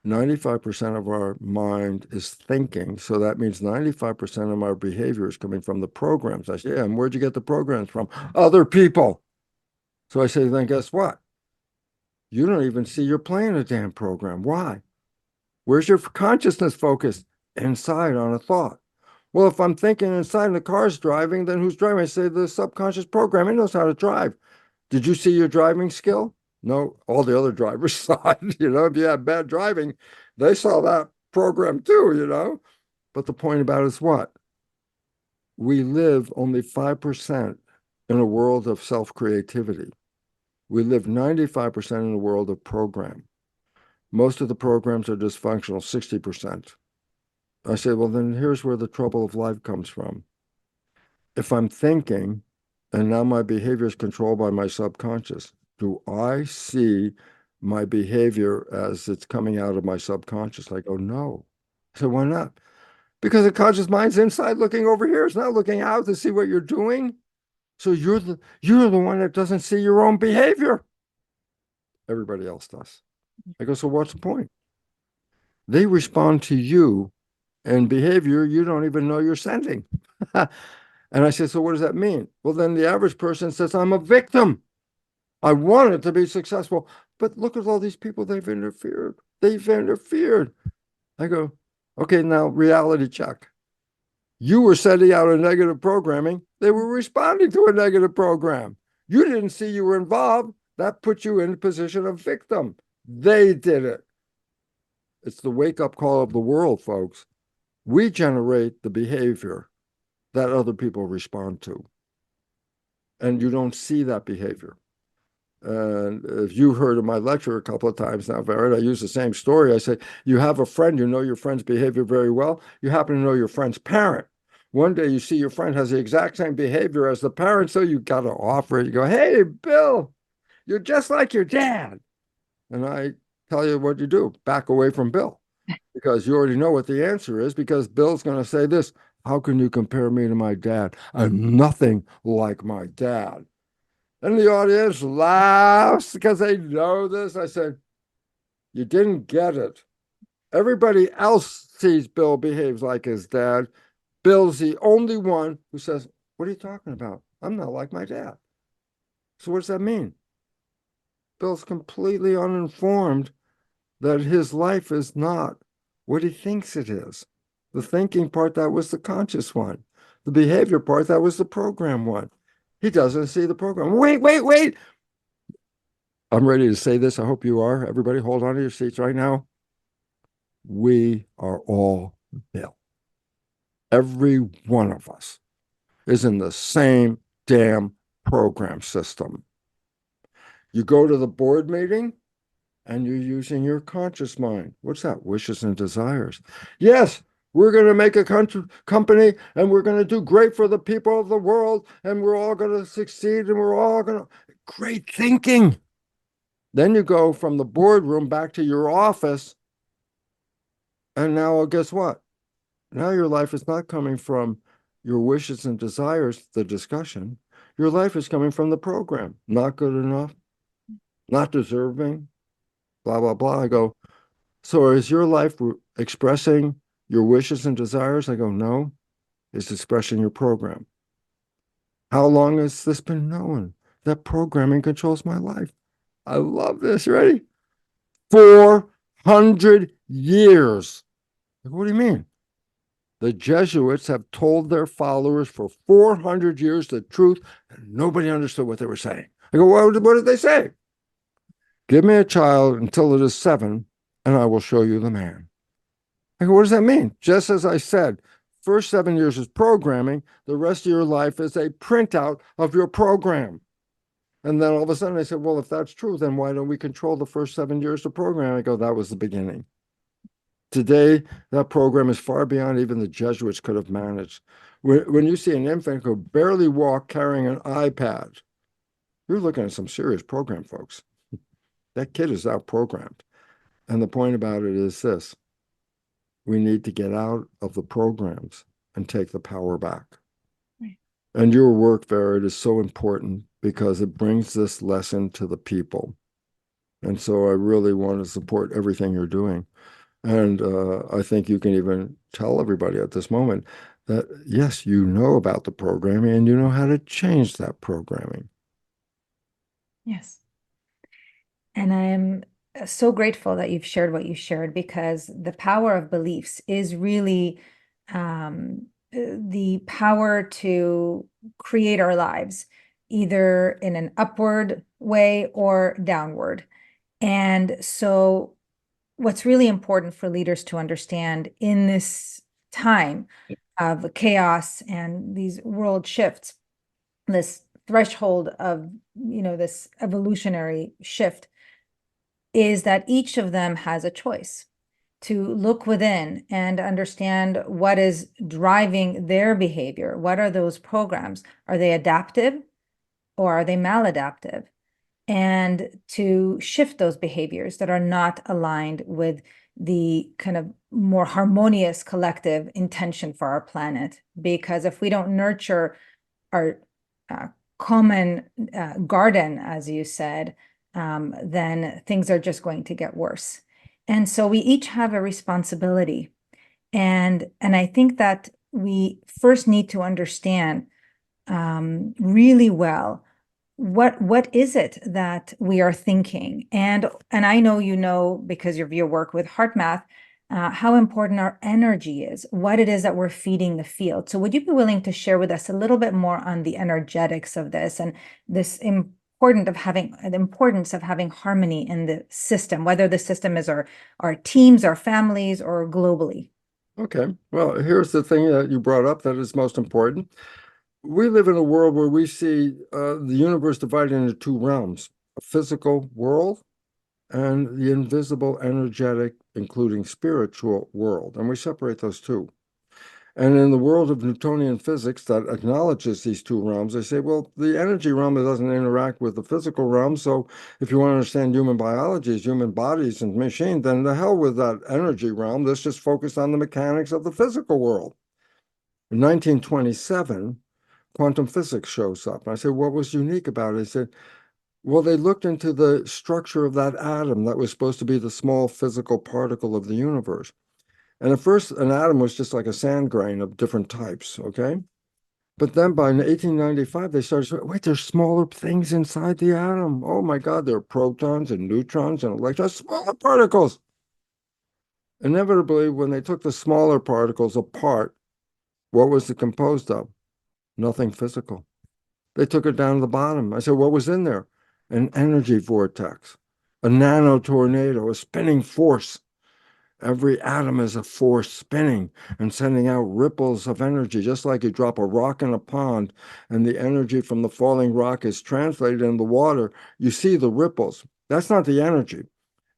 95% of our mind is thinking. So that means 95% of our behavior is coming from the programs. I say, yeah, and where'd you get the programs from? Other people. So I say, then guess what? You don't even see you're playing a damn program. Why? Where's your consciousness focused? Inside on a thought. Well, if I'm thinking inside and the car's driving, then who's driving? I say the subconscious program. It knows how to drive. Did you see your driving skill? No, all the other drivers saw it. If you had bad driving, they saw that program too, But the point about it is what? We live only 5% in a world of self-creativity. We live 95% in a world of program. Most of the programs are dysfunctional, 60%. I say, well, then here's where the trouble of life comes from. If I'm thinking, and now my behavior is controlled by my subconscious, do I see my behavior as it's coming out of my subconscious? I go, no. I said, why not? Because the conscious mind's inside looking over here. It's not looking out to see what you're doing. So you're the one that doesn't see your own behavior. Everybody else does. I go, so what's the point? They respond to you and behavior you don't even know you're sending. And I said, so what does that mean? Well, then the average person says, I'm a victim. I wanted to be successful. But look at all these people they've interfered. They've interfered. I go, okay, now reality check. You were sending out a negative programming. They were responding to a negative program. You didn't see you were involved. That put you in a position of victim. They did it. It's the wake-up call of the world, folks. We generate the behavior that other people respond to. And you don't see that behavior. And if you've heard of my lecture a couple of times now, Barrett, I use the same story. I say, you have a friend, you know your friend's behavior very well. You happen to know your friend's parent. One day you see your friend has the exact same behavior as the parent, so you got to offer it. You go, hey, Bill, you're just like your dad. And I tell you what you do, back away from Bill, because you already know what the answer is, because Bill's going to say this, how can you compare me to my dad? I'm nothing like my dad. And the audience laughs because they know this. I said, you didn't get it. Everybody else sees Bill behaves like his dad. Bill's the only one who says, what are you talking about? I'm not like my dad. So what does that mean? Bill's completely uninformed that his life is not what he thinks it is. The thinking part, that was the conscious one. The behavior part, that was the program one. He doesn't see the program. Wait. I'm ready to say this. I hope you are. Everybody hold on to your seats right now. We are all Bill. Every one of us is in the same damn program system. You go to the board meeting and you're using your conscious mind. What's that? Wishes and desires. Yes, we're going to make a company and we're going to do great for the people of the world and we're all going to succeed and we're all going to... Great thinking. Then you go from the boardroom back to your office. And now, guess what? Now your life is not coming from your wishes and desires, the discussion. Your life is coming from the program. Not good enough, not deserving, blah, blah, blah. I go, so is your life expressing your wishes and desires? I go, no, it's expressing your program. How long has this been known? That programming controls my life. I love this. Ready? 400 years. What do you mean? The Jesuits have told their followers for 400 years the truth, and nobody understood what they were saying. I go, what did they say? Give me a child until it is 7, and I will show you the man. I go, what does that mean? Just as I said, first 7 years is programming. The rest of your life is a printout of your program. And then all of a sudden I said, well, if that's true, then why don't we control the first 7 years of programming? I go, that was the beginning. Today, that program is far beyond even the Jesuits could have managed. When you see an infant who barely walk carrying an iPad, you're looking at some serious program, folks. That kid is out programmed. And the point about it is this: we need to get out of the programs and take the power back. Right. And your work, Vered, is so important because it brings this lesson to the people. And so I really want to support everything you're doing. And I think you can even tell everybody at this moment that, yes, you know about the programming and you know how to change that programming. Yes. And I am so grateful that you've shared what you shared, because the power of beliefs is really the power to create our lives, either in an upward way or downward. And so what's really important for leaders to understand in this time of chaos and these world shifts, this threshold of, this evolutionary shift, is that each of them has a choice to look within and understand what is driving their behavior. What are those programs? Are they adaptive or are they maladaptive? And to shift those behaviors that are not aligned with the kind of more harmonious collective intention for our planet. Because if we don't nurture our common garden, as you said, then things are just going to get worse. And so we each have a responsibility. And I think that we first need to understand really well what is it that we are thinking. And I know, because of your work with HeartMath, how important our energy is, what it is that we're feeding the field. So would you be willing to share with us a little bit more on the energetics of this and this the importance of having harmony in the system, whether the system is our teams, our families, or globally? Okay. Well, here's the thing that you brought up that is most important. We live in a world where we see the universe divided into two realms, a physical world and the invisible, energetic, including spiritual world. And we separate those two. And in the world of Newtonian physics that acknowledges these two realms, they say, well, the energy realm doesn't interact with the physical realm. So if you want to understand human biology as human bodies and machines, then the hell with that energy realm. Let's just focus on the mechanics of the physical world. In 1927, quantum physics shows up. And I said, what was unique about it? They said, well, they looked into the structure of that atom that was supposed to be the small physical particle of the universe. And at first, an atom was just like a sand grain of different types, okay? But then by 1895, they started saying, wait, there's smaller things inside the atom. Oh my God, there are protons and neutrons and electrons, smaller particles. Inevitably, when they took the smaller particles apart, what was it composed of? Nothing physical. They took it down to the bottom. I said, what was in there? An energy vortex, a nano tornado, a spinning force. Every atom is a force spinning and sending out ripples of energy, just like you drop a rock in a pond and the energy from the falling rock is translated in the water. You see the ripples. That's not the energy.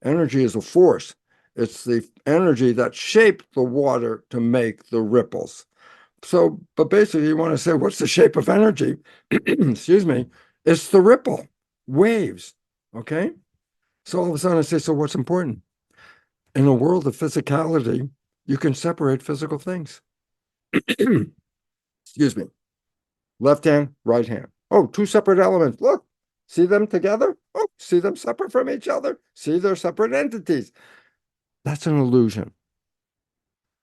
Energy is a force. It's the energy that shaped the water to make the ripples. So, but basically, you want to say, what's the shape of energy? Excuse me. It's the ripple, waves. Okay. So all of a sudden I say, so what's important? In a world of physicality, you can separate physical things. Excuse me. Left hand, right hand. Oh, two separate elements. Look, see them together? Oh, see them separate from each other? See, they're separate entities. That's an illusion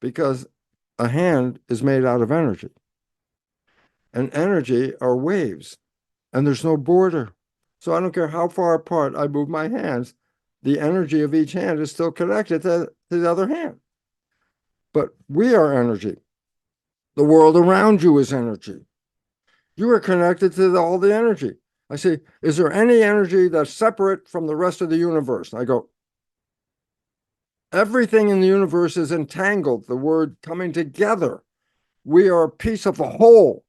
because a hand is made out of energy. And energy are waves, and there's no border. So I don't care how far apart I move my hands, the energy of each hand is still connected to the other hand. But we are energy. The world around you is energy. You are connected to all the energy. I say, is there any energy that's separate from the rest of the universe? I go, everything in the universe is entangled, the word coming together. We are a piece of a whole.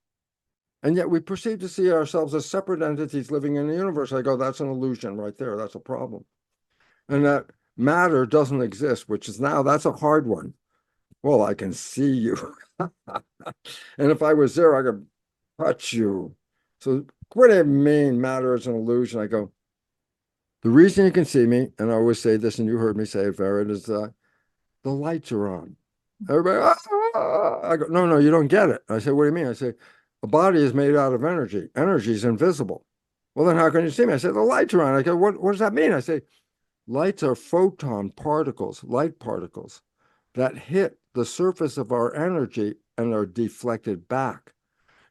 And yet we perceive to see ourselves as separate entities living in the universe. I go, that's an illusion right there. That's a problem. And that matter doesn't exist, which is now, that's a hard one. Well, I can see you. And if I was there, I could touch you. So what do you mean matter is an illusion? I go, the reason you can see me, and I always say this, and you heard me say it, Farrah, is the lights are on. Everybody, I go, no, you don't get it. I say, what do you mean? I say, a body is made out of energy. Energy is invisible. Well, then how can you see me? I say, the lights are on. I go, what does that mean? I say, lights are photon particles, light particles that hit the surface of our energy and are deflected back.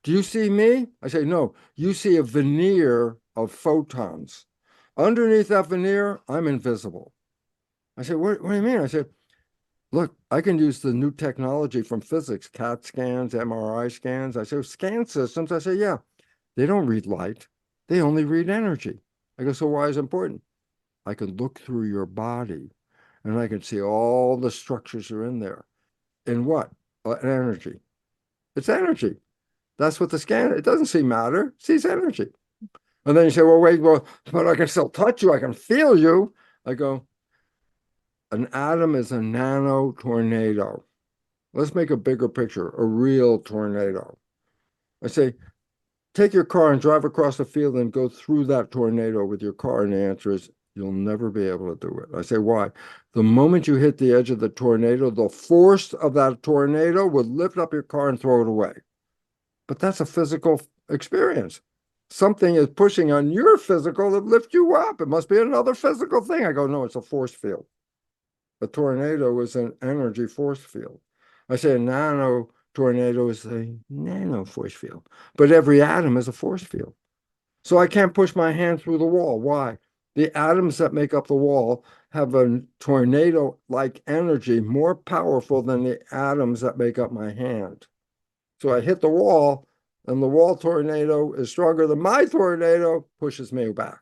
Do you see me? I say, no, you see a veneer of photons. Underneath that veneer, I'm invisible. I said, what do you mean? I said, look, I can use the new technology from physics, CAT scans, MRI scans. I say, scan systems. I say, yeah, they don't read light. They only read energy. I go, so why is it important? I can look through your body and I can see all the structures are in there. In what? Energy. It's energy. That's what the scan, it doesn't see matter, it sees energy. And then you say, well, wait, but I can still touch you, I can feel you. I go, an atom is a nano tornado. Let's make a bigger picture, a real tornado. I say, take your car and drive across the field and go through that tornado with your car. And the answer is, you'll never be able to do it. I say, why? The moment you hit the edge of the tornado, the force of that tornado would lift up your car and throw it away. But that's a physical experience. Something is pushing on your physical to lift you up. It must be another physical thing. I go, no, it's a force field. A tornado is an energy force field. I say a nano tornado is a nano force field, but every atom is a force field. So I can't push my hand through the wall. Why? The atoms that make up the wall have a tornado-like energy more powerful than the atoms that make up my hand. So I hit the wall, and the wall tornado is stronger than my tornado, pushes me back.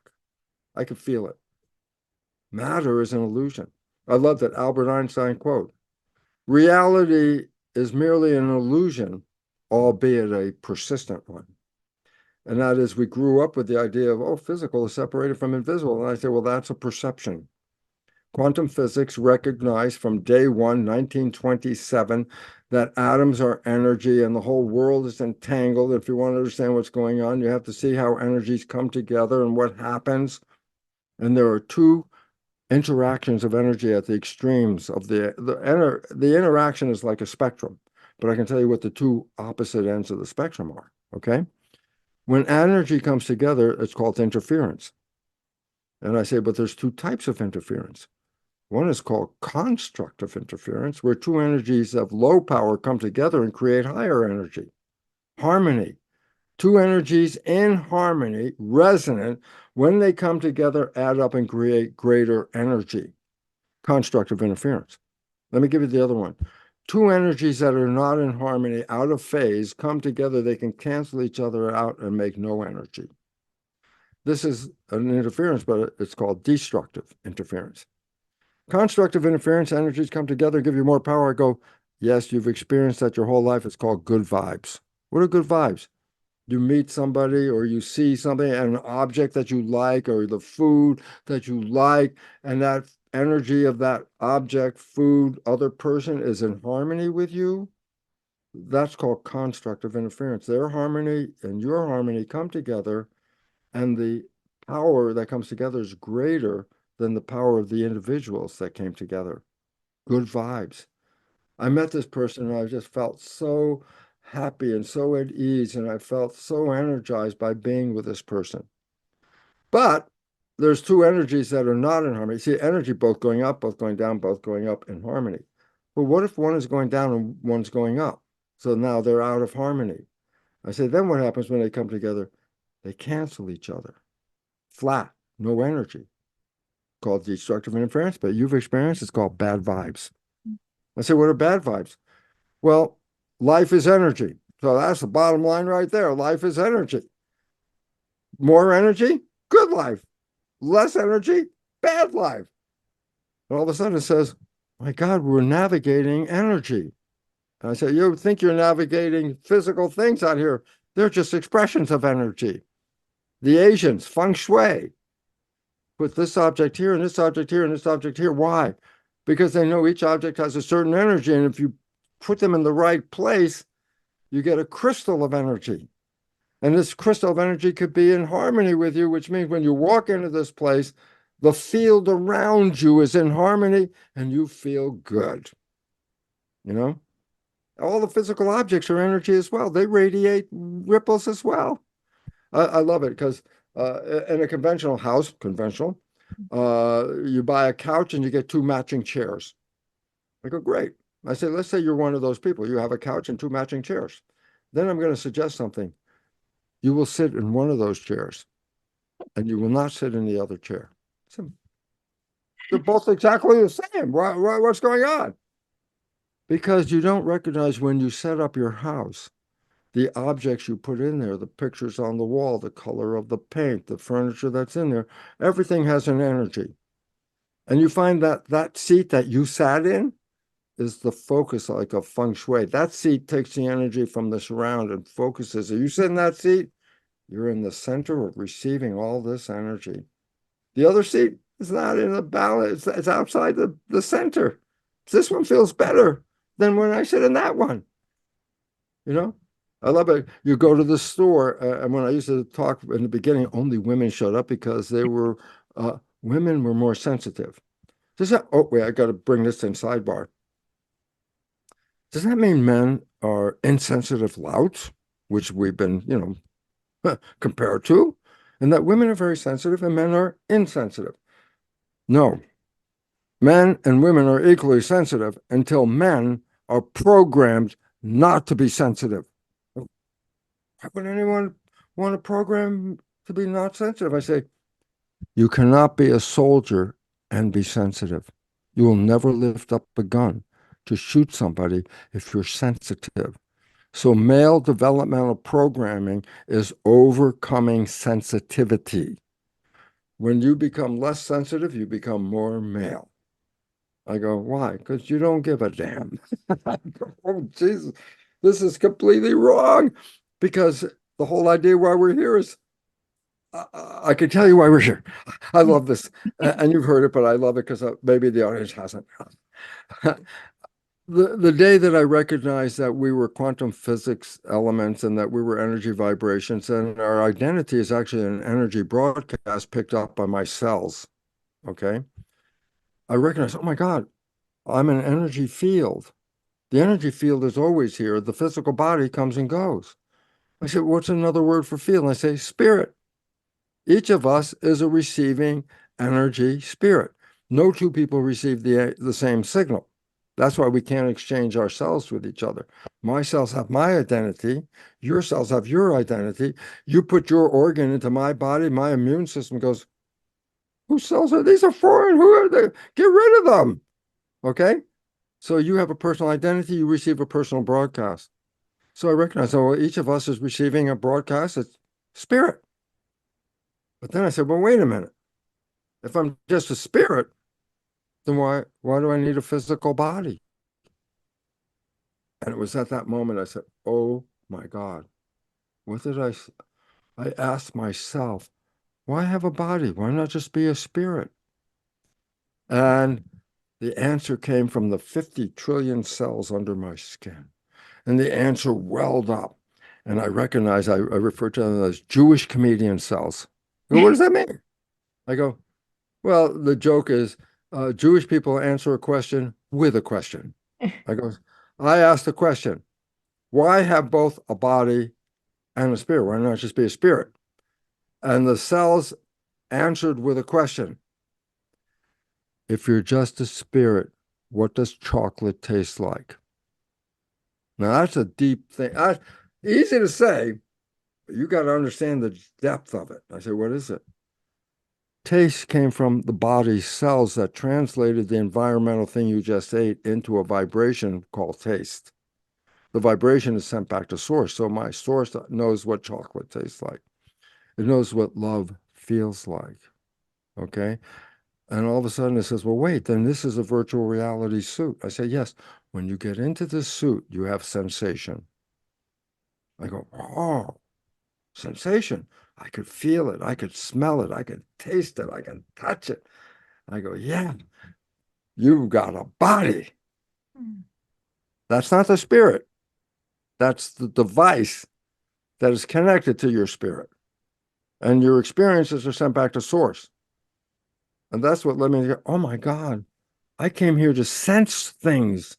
I can feel it. Matter is an illusion. I love that Albert Einstein quote. Reality is merely an illusion, albeit a persistent one. And that is, we grew up with the idea of, oh, physical is separated from invisible. And I say, well, that's a perception. Quantum physics recognized from day one, 1927, that atoms are energy and the whole world is entangled. If you want to understand what's going on, you have to see how energies come together and what happens. And there are two interactions of energy at the extremes of the interaction is like a spectrum, but I can tell you what the two opposite ends of the spectrum are, okay? When energy comes together, it's called interference. And I say, but there's two types of interference. One is called constructive interference, where two energies of low power come together and create higher energy. Harmony. Two energies in harmony, resonant, when they come together, add up and create greater energy. Constructive interference. Let me give you the other one. Two energies that are not in harmony, out of phase, come together, they can cancel each other out and make no energy. This is an interference, but it's called destructive interference. Constructive interference, energies come together, give you more power. I go, yes, you've experienced that your whole life. It's called good vibes. What are good vibes? You meet somebody or you see something, an object that you like or the food that you like, and that energy of that object, food, other person is in harmony with you. That's called constructive interference. Their harmony and your harmony come together, and the power that comes together is greater than the power of the individuals that came together. Good vibes. I met this person and I just felt so happy and so at ease, and I felt so energized by being with this person. But there's two energies that are not in harmony. See, energy both going up, both going down, both going up in harmony. Well, what if one is going down and one's going up? So now they're out of harmony. I say, then what happens when they come together? They cancel each other. Flat, no energy. Called destructive interference, but you've experienced, it's called bad vibes. I say, what are bad vibes? Well, life is energy. So that's the bottom line right there. Life is energy. More energy, good life. Less energy, bad life. And all of a sudden it says, my God, we're navigating energy. And I say, you think you're navigating physical things out here. They're just expressions of energy. The Asians, feng shui, put this object here and this object here and this object here. Why? Because they know each object has a certain energy. And if you put them in the right place, you get a crystal of energy. And this crystal of energy could be in harmony with you, which means when you walk into this place, the field around you is in harmony and you feel good. You know, all the physical objects are energy as well. They radiate ripples as well. I love it because in a conventional house, you buy a couch and you get two matching chairs. I go, great. I say, let's say you're one of those people. You have a couch and two matching chairs. Then I'm going to suggest something. You will sit in one of those chairs and you will not sit in the other chair. So they're both exactly the same. What's going on? Because you don't recognize when you set up your house, the objects you put in there, the pictures on the wall, the color of the paint, the furniture that's in there, everything has an energy. And you find that that seat that you sat in is the focus, like a feng shui. That seat takes the energy from the surround and focuses. If you sit in that seat, you're in the center of receiving all this energy. The other seat is not in the balance. It's outside the center. This one feels better than when I sit in that one. You know? I love it. You go to the store, and when I used to talk in the beginning, only women showed up because they were women were more sensitive. Oh wait, I got to bring this in sidebar. Does that mean men are insensitive louts, which we've been, compared to, and that women are very sensitive and men are insensitive? No, men and women are equally sensitive until men are programmed not to be sensitive. Why would anyone want to program to be not sensitive? I say, you cannot be a soldier and be sensitive. You will never lift up a gun to shoot somebody if you're sensitive. So male developmental programming is overcoming sensitivity. When you become less sensitive, you become more male. I go, why? Because you don't give a damn. I go, oh, Jesus, this is completely wrong. Because the whole idea why we're here is, I can tell you why we're here. I love this. And you've heard it, but I love it because maybe the audience hasn't. The day that I recognized that we were quantum physics elements and that we were energy vibrations, and our identity is actually an energy broadcast picked up by my cells, okay? I recognized, oh my God, I'm an energy field. The energy field is always here. The physical body comes and goes. I said, what's another word for field? And I say, spirit. Each of us is a receiving energy spirit. No two people receive the same signal. That's why we can't exchange our cells with each other. My cells have my identity. Your cells have your identity. You put your organ into my body, my immune system goes, whose cells are these? Are foreign. Who are they? Get rid of them. Okay? So you have a personal identity. You receive a personal broadcast. So I recognize, well, each of us is receiving a broadcast. It's spirit. But then I said, well, wait a minute. If I'm just a spirit, then why do I need a physical body? And it was at that moment I said, oh my God, what did I asked myself, why have a body? Why not just be a spirit? And the answer came from the 50 trillion cells under my skin. And the answer welled up. And I recognized, I refer to them as Jewish comedian cells. I go, what does that mean? I go, well, the joke is Jewish people answer a question with a question. I asked the question, why have both a body and a spirit? Why not just be a spirit? And the cells answered with a question. If you're just a spirit, what does chocolate taste like? Now, that's a deep thing. Easy to say, but you got to understand the depth of it. I said, what is it? Taste came from the body's cells that translated the environmental thing you just ate into a vibration called taste. The vibration is sent back to source. So my source knows what chocolate tastes like. It knows what love feels like. Okay? And all of a sudden it says, well, wait, then this is a virtual reality suit. I say, yes, when you get into this suit, you have sensation. I go, oh, sensation. I could feel it. I could smell it. I could taste it. I can touch it. I go, yeah, you've got a body. That's not the spirit. That's the device that is connected to your spirit. And your experiences are sent back to source. And that's what led me to go, oh my God, I came here to sense things.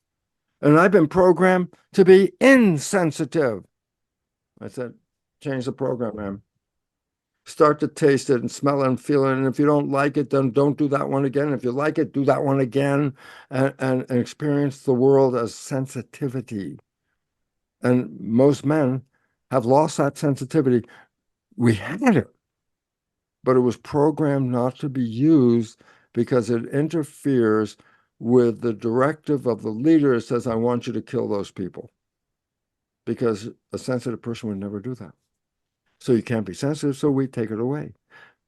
And I've been programmed to be insensitive. I said, change the program, man. Start to taste it and smell it and feel it. And if you don't like it, then don't do that one again. If you like it, do that one again and experience the world as sensitivity. And most men have lost that sensitivity. We had it, but it was programmed not to be used because it interferes with the directive of the leader that says, I want you to kill those people. Because a sensitive person would never do that. So you can't be sensitive, so we take it away.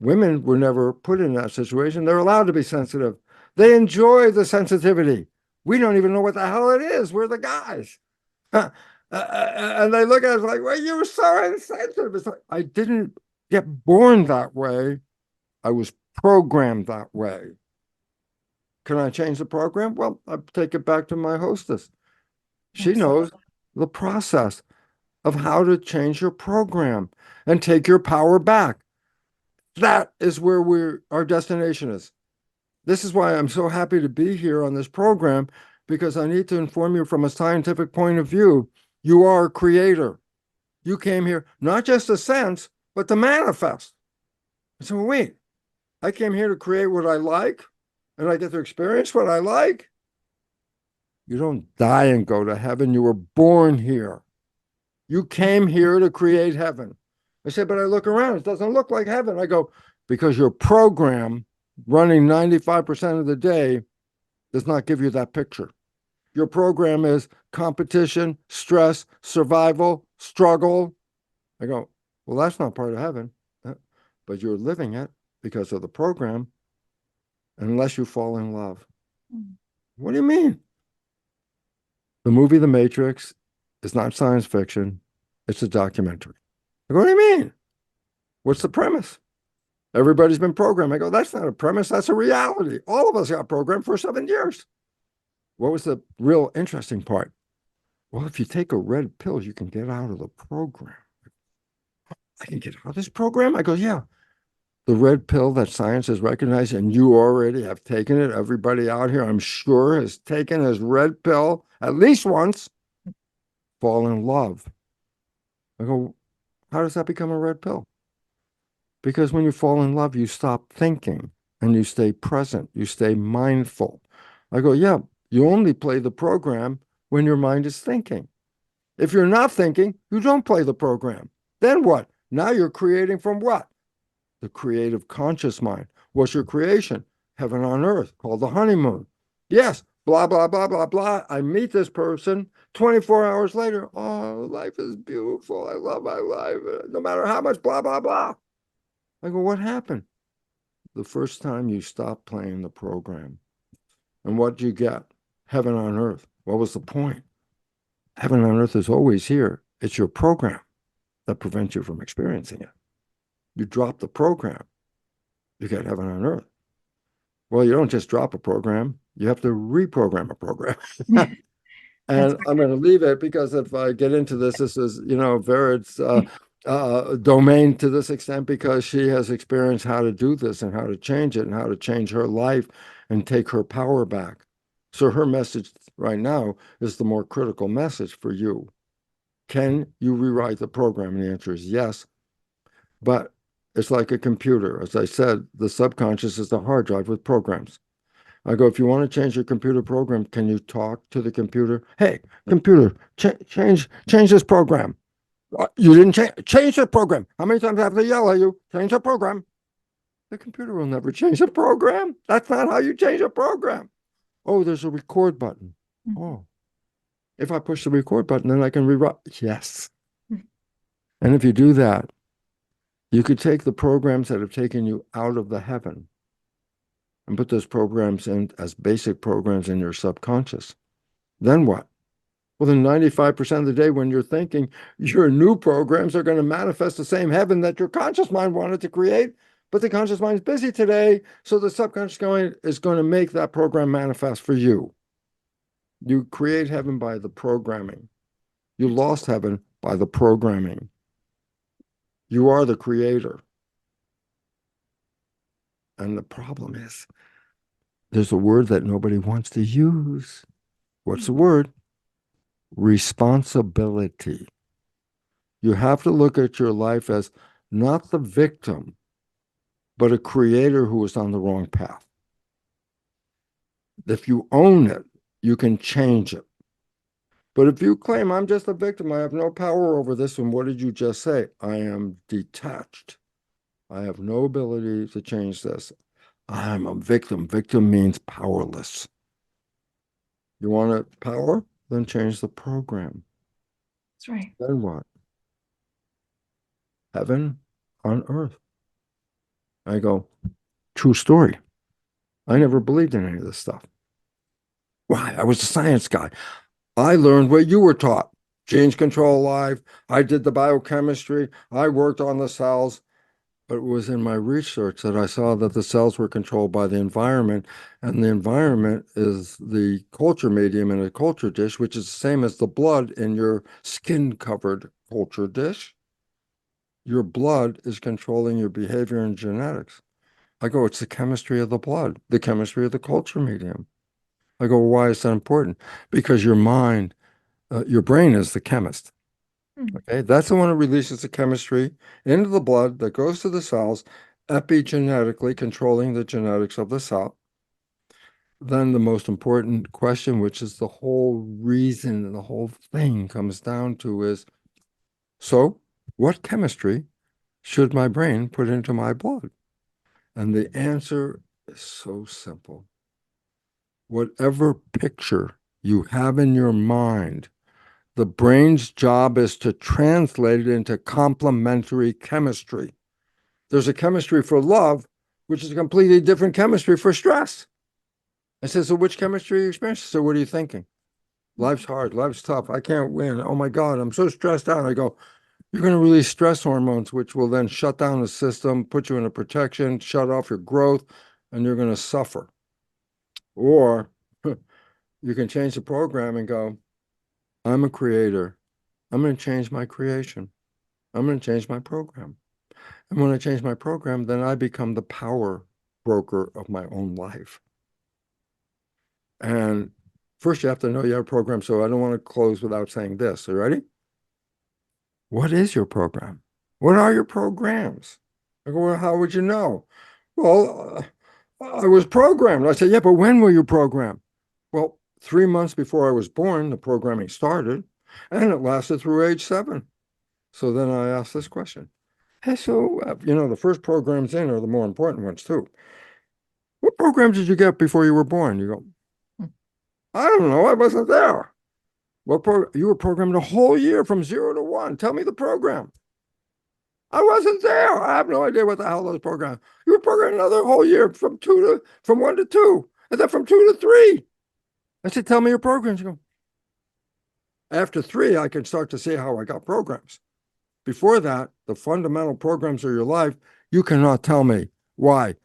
Women were never put in that situation. They're allowed to be sensitive. They enjoy the sensitivity. We don't even know what the hell it is. We're the guys. And they look at us like, well, you were so insensitive. It's like, I didn't get born that way. I was programmed that way. Can I change the program? Well, I take it back to my hostess. She knows the process of how to change your program and take your power back. That is where our destination is. This is why I'm so happy to be here on this program, because I need to inform you from a scientific point of view. You are a creator. You came here not just to sense, but to manifest. So wait, I came here to create what I like, and I get to experience what I like. You don't die and go to heaven. You were born here. You came here to create heaven. I said, but I look around. It doesn't look like heaven. I go, because your program running 95% of the day does not give you that picture. Your program is competition, stress, survival, struggle. I go, well, that's not part of heaven, but you're living it because of the program, unless you fall in love. What do you mean? The movie The Matrix is not science fiction. It's a documentary. I go, what do you mean? What's the premise? Everybody's been programmed. I go, that's not a premise. That's a reality. All of us got programmed for 7 years. What was the real interesting part? Well, if you take a red pill, you can get out of the program. I can get out of this program? I go, yeah. The red pill that science has recognized, and you already have taken it. Everybody out here, I'm sure, has taken his red pill at least once. Fall in love. I go, how does that become a red pill? Because when you fall in love, you stop thinking and you stay present. You stay mindful. I go, yeah, you only play the program when your mind is thinking. If you're not thinking, you don't play the program. Then what? Now you're creating from what? The creative conscious mind. What's your creation? Heaven on earth, called the honeymoon. Yes, blah, blah, blah, blah, blah. I meet this person 24 hours later. Oh, life is beautiful. I love my life. No matter how much blah, blah, blah. I go, what happened? The first time you stopped playing the program. And what did you get? Heaven on earth. What was the point? Heaven on earth is always here. It's your program that prevents you from experiencing it. You drop the program, you get heaven on earth. Well, you don't just drop a program, you have to reprogram a program. And I'm going to leave it because if I get into this, this is, Vered's domain to this extent, because she has experienced how to do this and how to change it and how to change her life and take her power back. So her message right now is the more critical message for you. Can you rewrite the program? And the answer is yes. But it's like a computer. As I said, the subconscious is the hard drive with programs. I go, if you want to change your computer program, can you talk to the computer? Hey, computer, change this program. You didn't change the program. How many times do I have to yell at you? Change the program. The computer will never change the program. That's not how you change a program. Oh, there's a record button. Oh, if I push the record button, then I can rewrite. Yes. And if you do that, you could take the programs that have taken you out of the heaven and put those programs in as basic programs in your subconscious. Then what? Well, then 95% of the day when you're thinking, your new programs are going to manifest the same heaven that your conscious mind wanted to create, but the conscious mind is busy today, so the subconscious mind is going to make that program manifest for you. You create heaven by the programming. You lost heaven by the programming. You are the creator. And the problem is, there's a word that nobody wants to use. What's the word? Responsibility. You have to look at your life as not the victim, but a creator who is on the wrong path. If you own it, you can change it. But if you claim, I'm just a victim, I have no power over this, and what did you just say? I am detached. I have no ability to change this. I'm a victim. Victim means powerless. You want power? Then change the program. That's right. Then what? Heaven on earth. I go, true story. I never believed in any of this stuff. Why? I was a science guy. I learned what you were taught. Genes control life. I did the biochemistry. I worked on the cells. But it was in my research that I saw that the cells were controlled by the environment, and the environment is the culture medium in a culture dish, which is the same as the blood in your skin-covered culture dish. Your blood is controlling your behavior and genetics. I go, it's the chemistry of the blood, the chemistry of the culture medium. I go, why is that important? Because your mind, your brain is the chemist. Okay, that's the one that releases the chemistry into the blood that goes to the cells, epigenetically controlling the genetics of the cell. Then the most important question, which is the whole reason the whole thing comes down to, is, so what chemistry should my brain put into my blood? And the answer is so simple. Whatever picture you have in your mind, the brain's job is to translate it into complementary chemistry. There's a chemistry for love, which is a completely different chemistry for stress. I said, so which chemistry are you experiencing? So what are you thinking? Life's hard. Life's tough. I can't win. Oh my God, I'm so stressed out. I go, you're going to release stress hormones, which will then shut down the system, put you in a protection, shut off your growth, and you're going to suffer. Or you can change the program and go, I'm a creator. I'm going to change my creation. I'm going to change my program. And when I change my program, then I become the power broker of my own life. And first, you have to know you have a program. So I don't want to close without saying this. Are you ready? What is your program? What are your programs? I go, well, how would you know? Well, I was programmed. I said, yeah, but when were you programmed? Well, 3 months before I was born, the programming started, and it lasted through age 7. So then I asked this question. Hey, so, the first programs in are the more important ones too. What program did you get before you were born? You go, I don't know. I wasn't there. You were programmed a whole year from 0 to 1. Tell me the program. I wasn't there. I have no idea what the hell those programs. You were programmed another whole year from 1 to 2, and then from 2 to 3. I said, tell me your programs. You go, after 3, I can start to see how I got programs. Before that, the fundamental programs of your life, you cannot tell me. Why?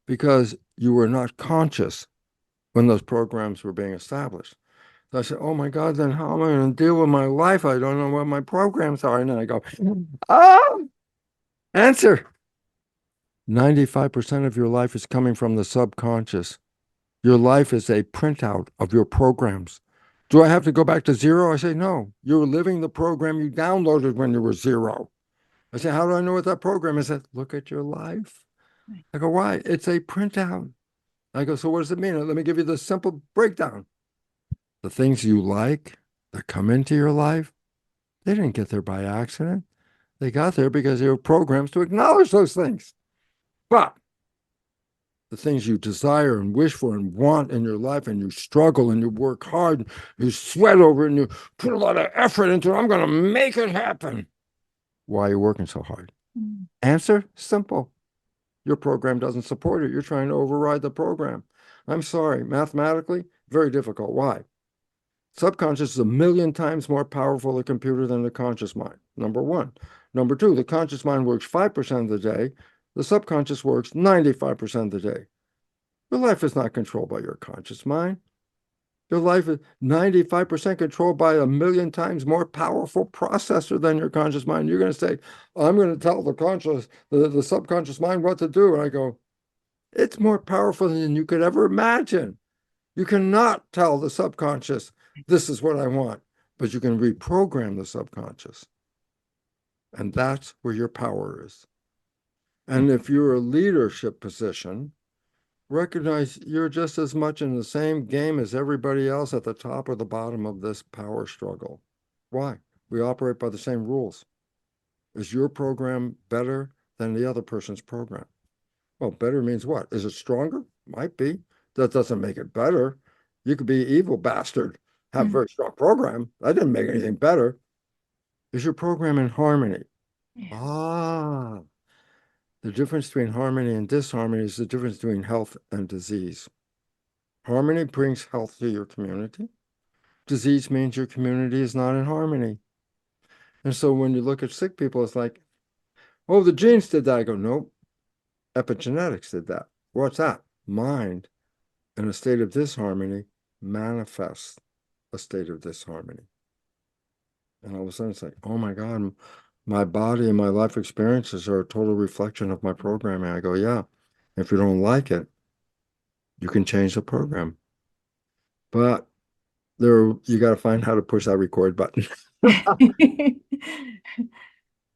Because you were not conscious when those programs were being established. So I said, oh my God, then how am I going to deal with my life? I don't know what my programs are. And then I go, answer. 95% of your life is coming from the subconscious. Your life is a printout of your programs. Do I have to go back to 0? I say, no, you're living the program you downloaded when you were 0. I say, how do I know what that program is? I said, look at your life. I go, why? It's a printout. I go, so what does it mean? Let me give you the simple breakdown. The things you like that come into your life, they didn't get there by accident. They got there because they were programs to acknowledge those things. But the things you desire and wish for and want in your life, and you struggle and you work hard, and you sweat over it, and you put a lot of effort into it, I'm going to make it happen. Why are you working so hard? Answer, simple. Your program doesn't support it. You're trying to override the program. I'm sorry, mathematically, very difficult. Why? Subconscious is 1,000,000 times more powerful a computer than the conscious mind, number one. Number two, the conscious mind works 5% of the day. The subconscious works 95% of the day. Your life is not controlled by your conscious mind. Your life is 95% controlled by 1,000,000 times more powerful processor than your conscious mind. You're going to say, I'm going to tell the subconscious mind what to do. And I go, it's more powerful than you could ever imagine. You cannot tell the subconscious, this is what I want, but you can reprogram the subconscious. And that's where your power is. And if you're a leadership position, recognize you're just as much in the same game as everybody else at the top or the bottom of this power struggle. Why? We operate by the same rules. Is your program better than the other person's program? Well, better means what? Is it stronger? Might be. That doesn't make it better. You could be evil bastard, have a very strong program. That didn't make anything better. Is your program in harmony? Yeah. The difference between harmony and disharmony is the difference between health and disease. Harmony brings health to your community. Disease means your community is not in harmony. And so when you look at sick people, it's like, oh, the genes did that. I go, nope. Epigenetics did that. What's that? Mind in a state of disharmony manifests a state of disharmony. And all of a sudden it's like, oh my God, my body and my life experiences are a total reflection of my programming. I go, yeah. If you don't like it, you can change the program. But you got to find how to push that record button.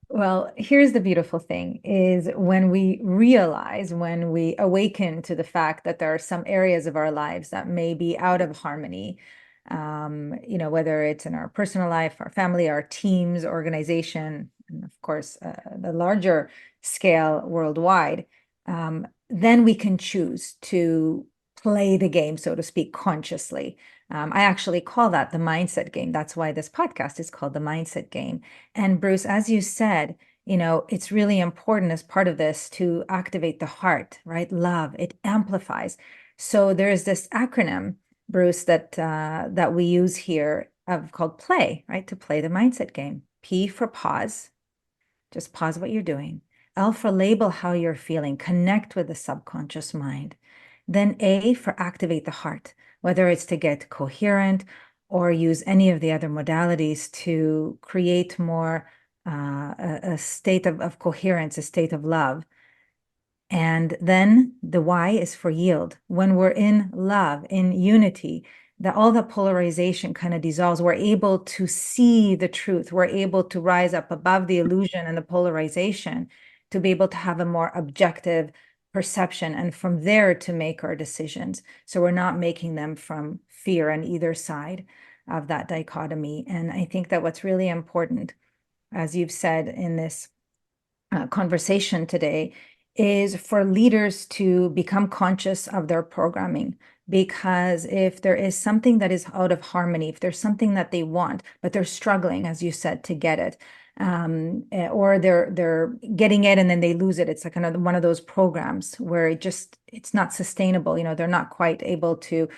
Well, here's the beautiful thing is when we realize, when we awaken to the fact that there are some areas of our lives that may be out of harmony, whether it's in our personal life, our family, our teams, organization, and of course, the larger scale worldwide, then we can choose to play the game, so to speak, consciously. I actually call that the mindset game. That's why this podcast is called the mindset game. And Bruce, as you said, it's really important as part of this to activate the heart, right? Love, it amplifies. So there's this acronym, Bruce, that we use here called play, right? To play the mindset game. P for pause. Just pause what you're doing. L for label how you're feeling, connect with the subconscious mind. Then A for activate the heart, whether it's to get coherent or use any of the other modalities to create more a state of coherence, a state of love. And then the Y is for yield. When we're in love, in unity, that all the polarization kind of dissolves. We're able to see the truth. We're able to rise up above the illusion and the polarization to be able to have a more objective perception, and from there to make our decisions. So we're not making them from fear on either side of that dichotomy. And I think that what's really important, as you've said in this conversation today, is for leaders to become conscious of their programming. Because if there is something that is out of harmony, if there's something that they want, but they're struggling, as you said, to get it, or they're getting it and then they lose it. It's like one of those programs where it's not sustainable. They're not quite able to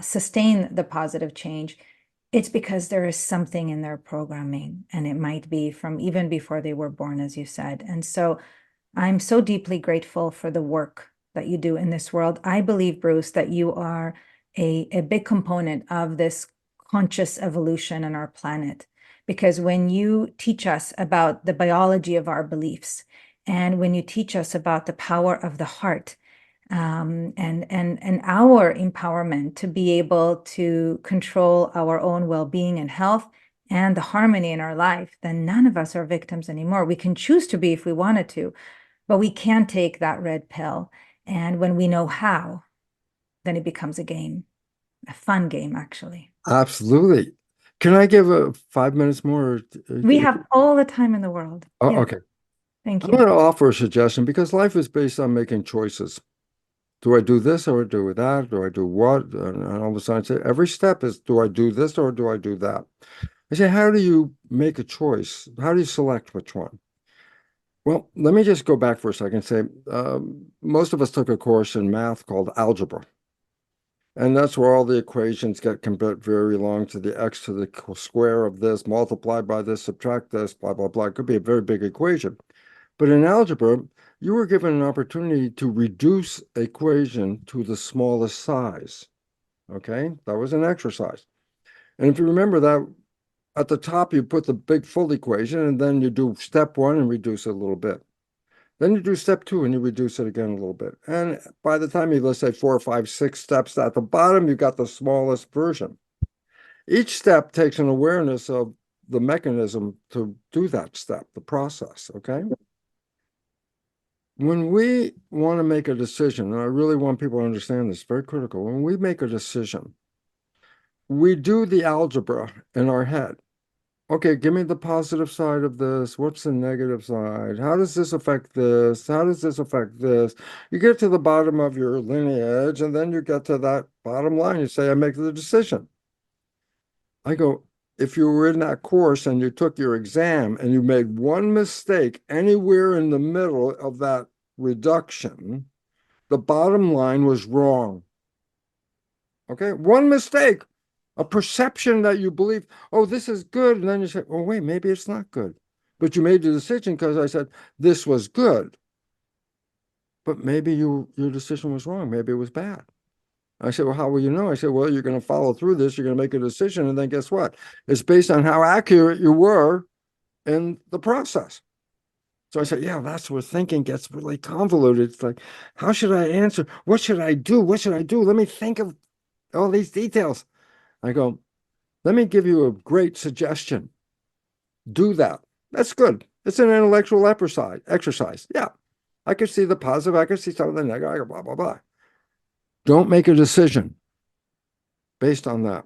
sustain the positive change. It's because there is something in their programming, and it might be from even before they were born, as you said. And so I'm so deeply grateful for the work that you do in this world. I believe, Bruce, that you are a big component of this conscious evolution on our planet. Because when you teach us about the biology of our beliefs, and when you teach us about the power of the heart, and our empowerment to be able to control our own well-being and health and the harmony in our life, then none of us are victims anymore. We can choose to be if we wanted to, but we can take that red pill. And when we know how, then it becomes a game, a fun game, actually. Absolutely. Can I give 5 minutes more? We have all the time in the world. Oh, Yes. okay. Thank I'm you. going to offer a suggestion because life is based on making choices. Do I do this or do that? Do I do what? And all of a sudden, I say, every step is, do I do this or do I do that? I say, how do you make a choice? How do you select which one? Well, let me just go back for a second and say, most of us took a course in math called algebra. And that's where all the equations get convert very long to the x to the square of this, multiplied by this, subtract this, blah, blah, blah. It could be a very big equation. But in algebra, you were given an opportunity to reduce equation to the smallest size. Okay, that was an exercise. And if you remember that, at the top, you put the big full equation, and then you do step one and reduce it a little bit. Then you do step two and you reduce it again a little bit. And by the time you, let's say 4, 5, 6 steps at the bottom, you've got the smallest version. Each step takes an awareness of the mechanism to do that step, the process, okay? When we want to make a decision, and I really want people to understand this, very critical. When we make a decision, we do the algebra in our head. Okay, give me the positive side of this. What's the negative side? How does this affect this? How does this affect this? You get to the bottom of your lineage, and then you get to that bottom line. You say, I make the decision. I go, if you were in that course and you took your exam and you made one mistake anywhere in the middle of that reduction, the bottom line was wrong. Okay, one mistake, a perception that you believe, oh, this is good. And then you say, oh, wait, maybe it's not good. But you made the decision because I said this was good. But maybe your decision was wrong. Maybe it was bad. I said, well, how will you know? I said, well, you're going to follow through this. You're going to make a decision. And then guess what? It's based on how accurate you were in the process. So I said, yeah, that's where thinking gets really convoluted. It's like, how should I answer? What should I do? What should I do? Let me think of all these details. I go, let me give you a great suggestion. Do that. That's good. It's an intellectual exercise. Yeah. I can see the positive. I can see some of the negative, blah, blah, blah. Don't make a decision based on that.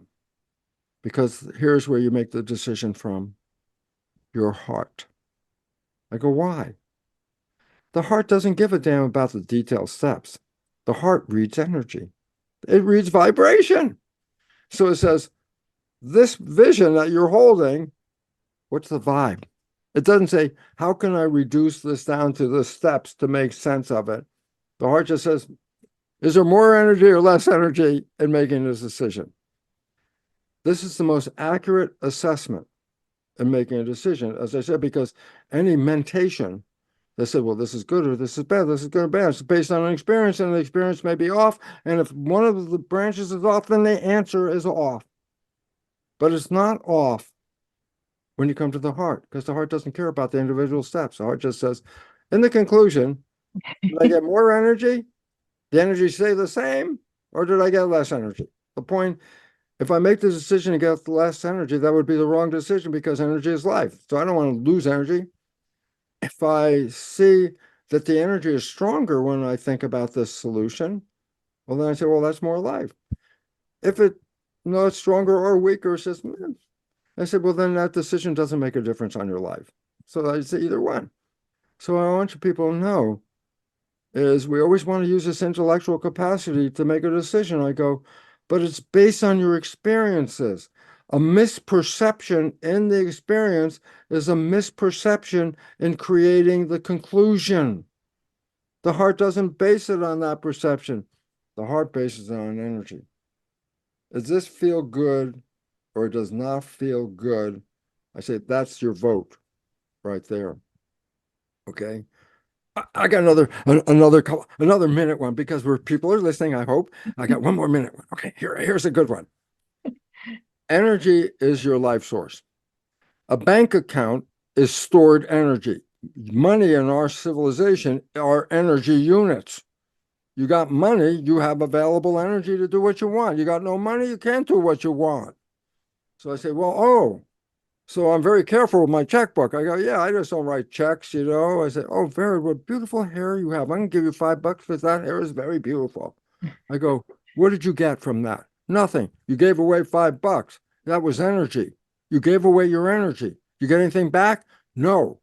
Because here's where you make the decision from your heart. I go, why? The heart doesn't give a damn about the detailed steps. The heart reads energy. It reads vibration. So it says, this vision that you're holding, what's the vibe? It doesn't say, how can I reduce this down to the steps to make sense of it? The heart just says, is there more energy or less energy in making this decision? This is the most accurate assessment in making a decision, as I said, because any mentation that said, well, this is good or this is bad, this is good or bad, it's based on an experience, and the experience may be off. And if one of the branches is off, then the answer is off. But it's not off when you come to the heart, because the heart doesn't care about the individual steps. The heart just says, in the conclusion, did I get more energy? The energy stay the same, or did I get less energy? The point, if I make the decision to get less energy, that would be the wrong decision, because energy is life. So I don't want to lose energy. If I see that the energy is stronger when I think about this solution, well, then I say, well, that's more life. If it's stronger or weaker, it's just, I said, well, then that decision doesn't make a difference on your life. So I say either one. So what I want you people to know is we always want to use this intellectual capacity to make a decision. I go, but it's based on your experiences. A misperception in the experience is a misperception in creating the conclusion. The heart doesn't base it on that perception. The heart bases it on energy. Does this feel good or does not feel good? I say, that's your vote right there. Okay. I got another minute one, because people are listening, I hope. I got one more minute one. Okay, here's a good one. Energy is your life source. A bank account is stored energy. Money in our civilization are energy units. You got money, you have available energy to do what you want. You got no money, you can't do what you want. So I say, well, so I'm very careful with my checkbook. I go, yeah, I just don't write checks, I said, oh, very what beautiful hair you have. I'm going to give you $5 because that hair is very beautiful. I go, what did you get from that? Nothing. You gave away $5. That was energy. You gave away your energy. You get anything back? No.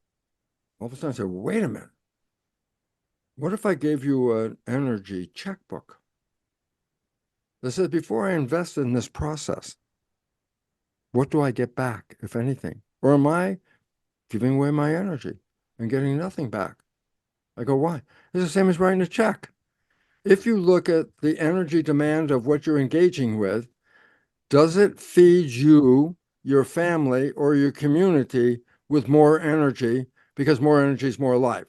All of a sudden I said, wait a minute. What if I gave you an energy checkbook that says, before I invest in this process, what do I get back, if anything? Or am I giving away my energy and getting nothing back? I go, why? It's the same as writing a check. If you look at the energy demand of what you're engaging with, does it feed you, your family, or your community with more energy, because more energy is more life?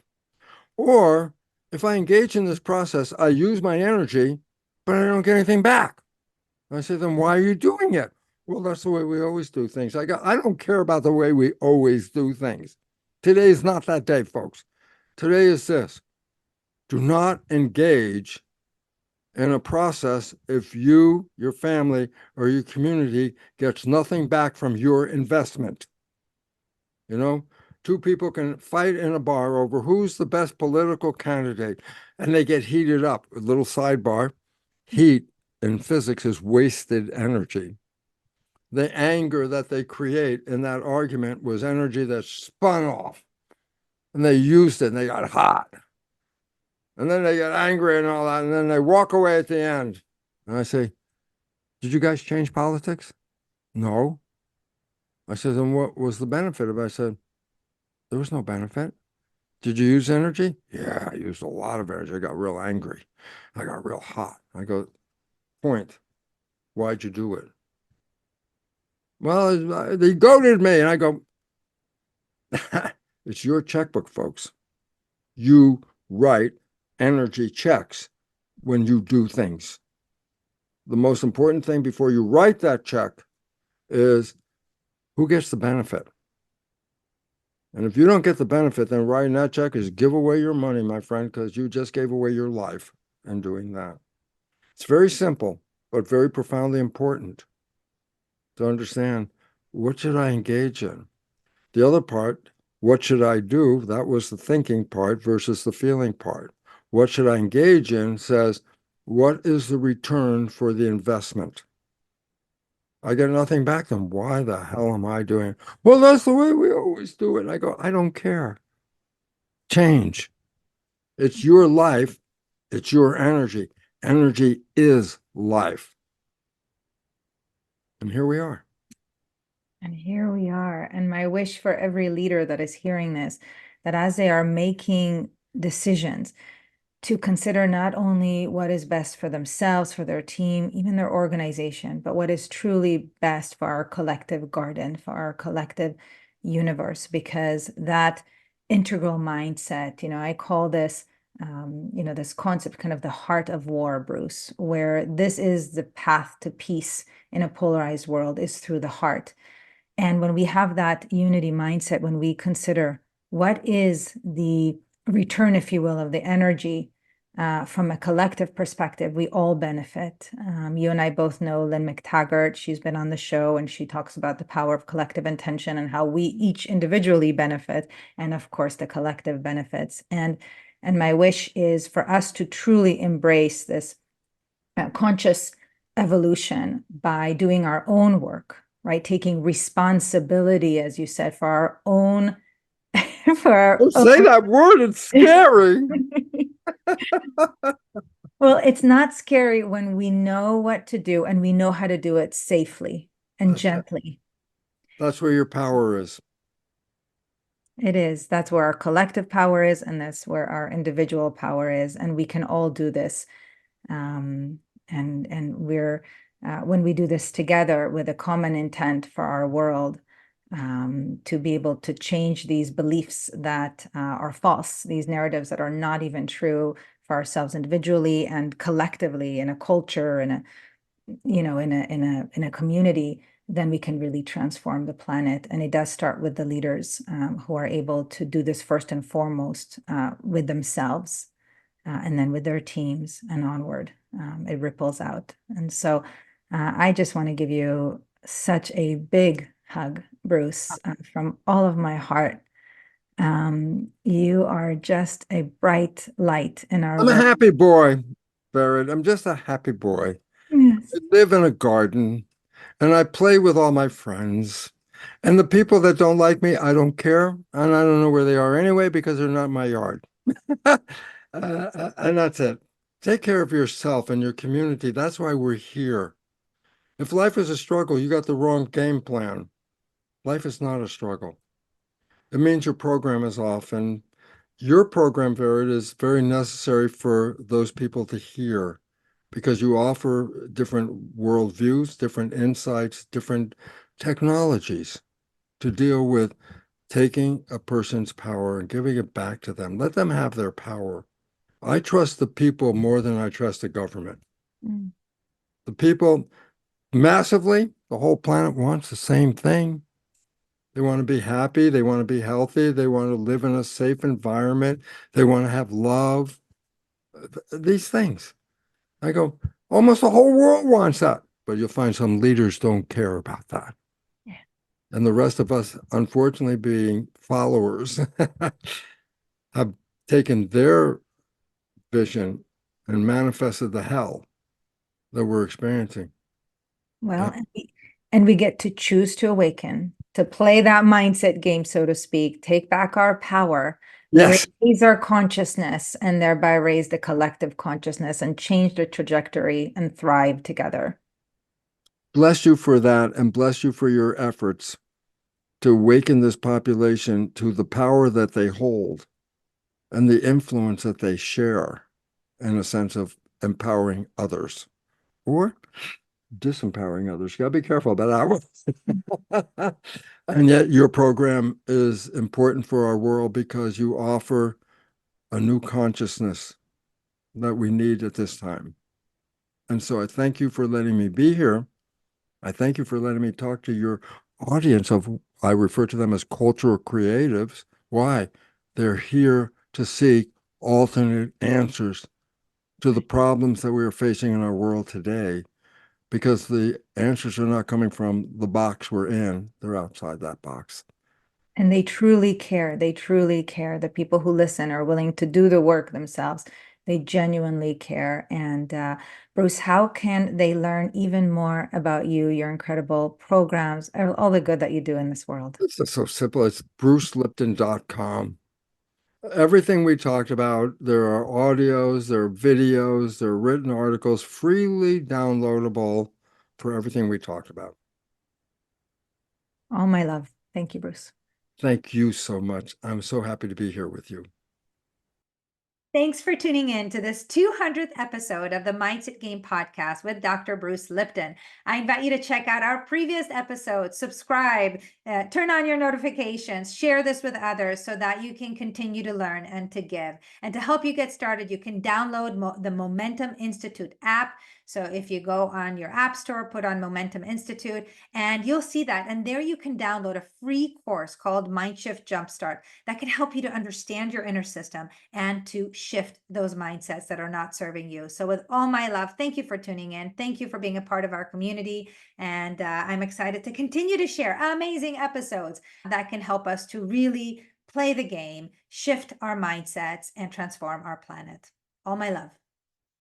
Or if I engage in this process, I use my energy, but I don't get anything back. I say, then why are you doing it? Well, that's the way we always do things. I don't care about the way we always do things. Today is not that day, folks. Today is this. Do not engage in a process if you, your family, or your community gets nothing back from your investment. Two people can fight in a bar over who's the best political candidate, and they get heated up. A little sidebar, heat in physics is wasted energy. The anger that they create in that argument was energy that spun off, and they used it, and they got hot. And then they get angry and all that, and then they walk away at the end. And I say, did you guys change politics? No. I said, then what was the benefit of it? I said, there was no benefit. Did you use energy? Yeah, I used a lot of energy. I got real angry. I got real hot. I go, point. Why'd you do it? Well, they goaded me. And I go, it's your checkbook, folks. You write energy checks when you do things. The most important thing before you write that check is who gets the benefit. And if you don't get the benefit, then writing that check is give away your money, my friend, because you just gave away your life in doing that. It's very simple, but very profoundly important to understand, what should I engage in? The other part, what should I do? That was the thinking part versus the feeling part. What should I engage in says, what is the return for the investment? I get nothing back, then why the hell am I doing it? Well, that's the way we always do it. And I go, I don't care. Change. It's your life. It's your energy. Energy is life. And here we are. And here we are. And my wish for every leader that is hearing this, that as they are making decisions, to consider not only what is best for themselves, for their team, even their organization, but what is truly best for our collective garden, for our collective universe, because that integral mindset, I call this, this concept kind of the heart of war, Bruce, where this is the path to peace in a polarized world is through the heart. And when we have that unity mindset, when we consider what is the return, if you will, of the energy from a collective perspective, we all benefit. You and I both know Lynn McTaggart. She's been on the show and she talks about the power of collective intention and how we each individually benefit, and of course the collective benefits. And my wish is for us to truly embrace this conscious evolution by doing our own work, right? Taking responsibility, as you said, for our own for our Don't say own. that word. It's scary. Well, it's not scary when we know what to do and we know how to do it safely and That's it. gently. That's where your power is. It is. That's where our collective power is, and that's where our individual power is. And we can all do this. And we're when we do this together with a common intent for our world, to be able to change these beliefs that are false, these narratives that are not even true for ourselves individually and collectively in a culture, in a in a community, then we can really transform the planet. And it does start with the leaders who are able to do this first and foremost with themselves, and then with their teams and onward. It ripples out. And so I just want to give you such a big hug, Bruce, from all of my heart. You are just a bright light in our I'm a world. happy boy, Barrett. I'm just a happy boy. Yes. I live in a garden and I play with all my friends. And the people that don't like me, I don't care. And I don't know where they are anyway because they're not in my yard. And that's it. Take care of yourself and your community. That's why we're here. If life is a struggle, you got the wrong game plan. Life is not a struggle. It means your program is off. And your program, Verit, is very necessary for those people to hear because you offer different worldviews, different insights, different technologies to deal with taking a person's power and giving it back to them. Let them have their power. I trust the people more than I trust the government. Mm. The people massively, the whole planet wants the same thing. They want to be happy. They want to be healthy. They want to live in a safe environment. They want to have love. These things. I go, almost the whole world wants that. But you'll find some leaders don't care about that. Yeah. And the rest of us, unfortunately, being followers, have taken their vision and manifested the hell that we're experiencing. Well, and we get to choose to awaken, to play that mindset game, so to speak, take back our power, Yes. raise our consciousness, and thereby raise the collective consciousness and change the trajectory and thrive together. Bless you for that and bless you for your efforts to awaken this population to the power that they hold and the influence that they share in a sense of empowering others or disempowering others. You got to be careful about that one. And yet your program is important for our world because you offer a new consciousness that we need at this time. And so I thank you for letting me be here. I thank you for letting me talk to your audience of, I refer to them as cultural creatives. Why? They're here to seek alternate answers to the problems that we are facing in our world today, because the answers are not coming from the box we're in, they're outside that box. And they truly care. They truly care. The people who listen are willing to do the work themselves. They genuinely care. And Bruce, how can they learn even more about you, your incredible programs, all the good that you do in this world? It's just so simple. It's brucelipton.com. Everything we talked about, there are audios, there are videos, there are written articles freely downloadable for everything we talked about. All my love. Thank you, Bruce. Thank you so much. I'm so happy to be here with you. Thanks for tuning in to this 200th episode of the Mindset Game podcast with Dr. Bruce Lipton. I invite you to check out our previous episodes, subscribe, turn on your notifications, share this with others so that you can continue to learn and to give. And to help you get started, you can download the Momentum Institute app. So if you go on your app store, put on Momentum Institute, and you'll see that. And there you can download a free course called Mindshift Jumpstart that can help you to understand your inner system and to shift those mindsets that are not serving you. So with all my love, thank you for tuning in. Thank you for being a part of our community. And I'm excited to continue to share amazing episodes that can help us to really play the game, shift our mindsets, and transform our planet. All my love.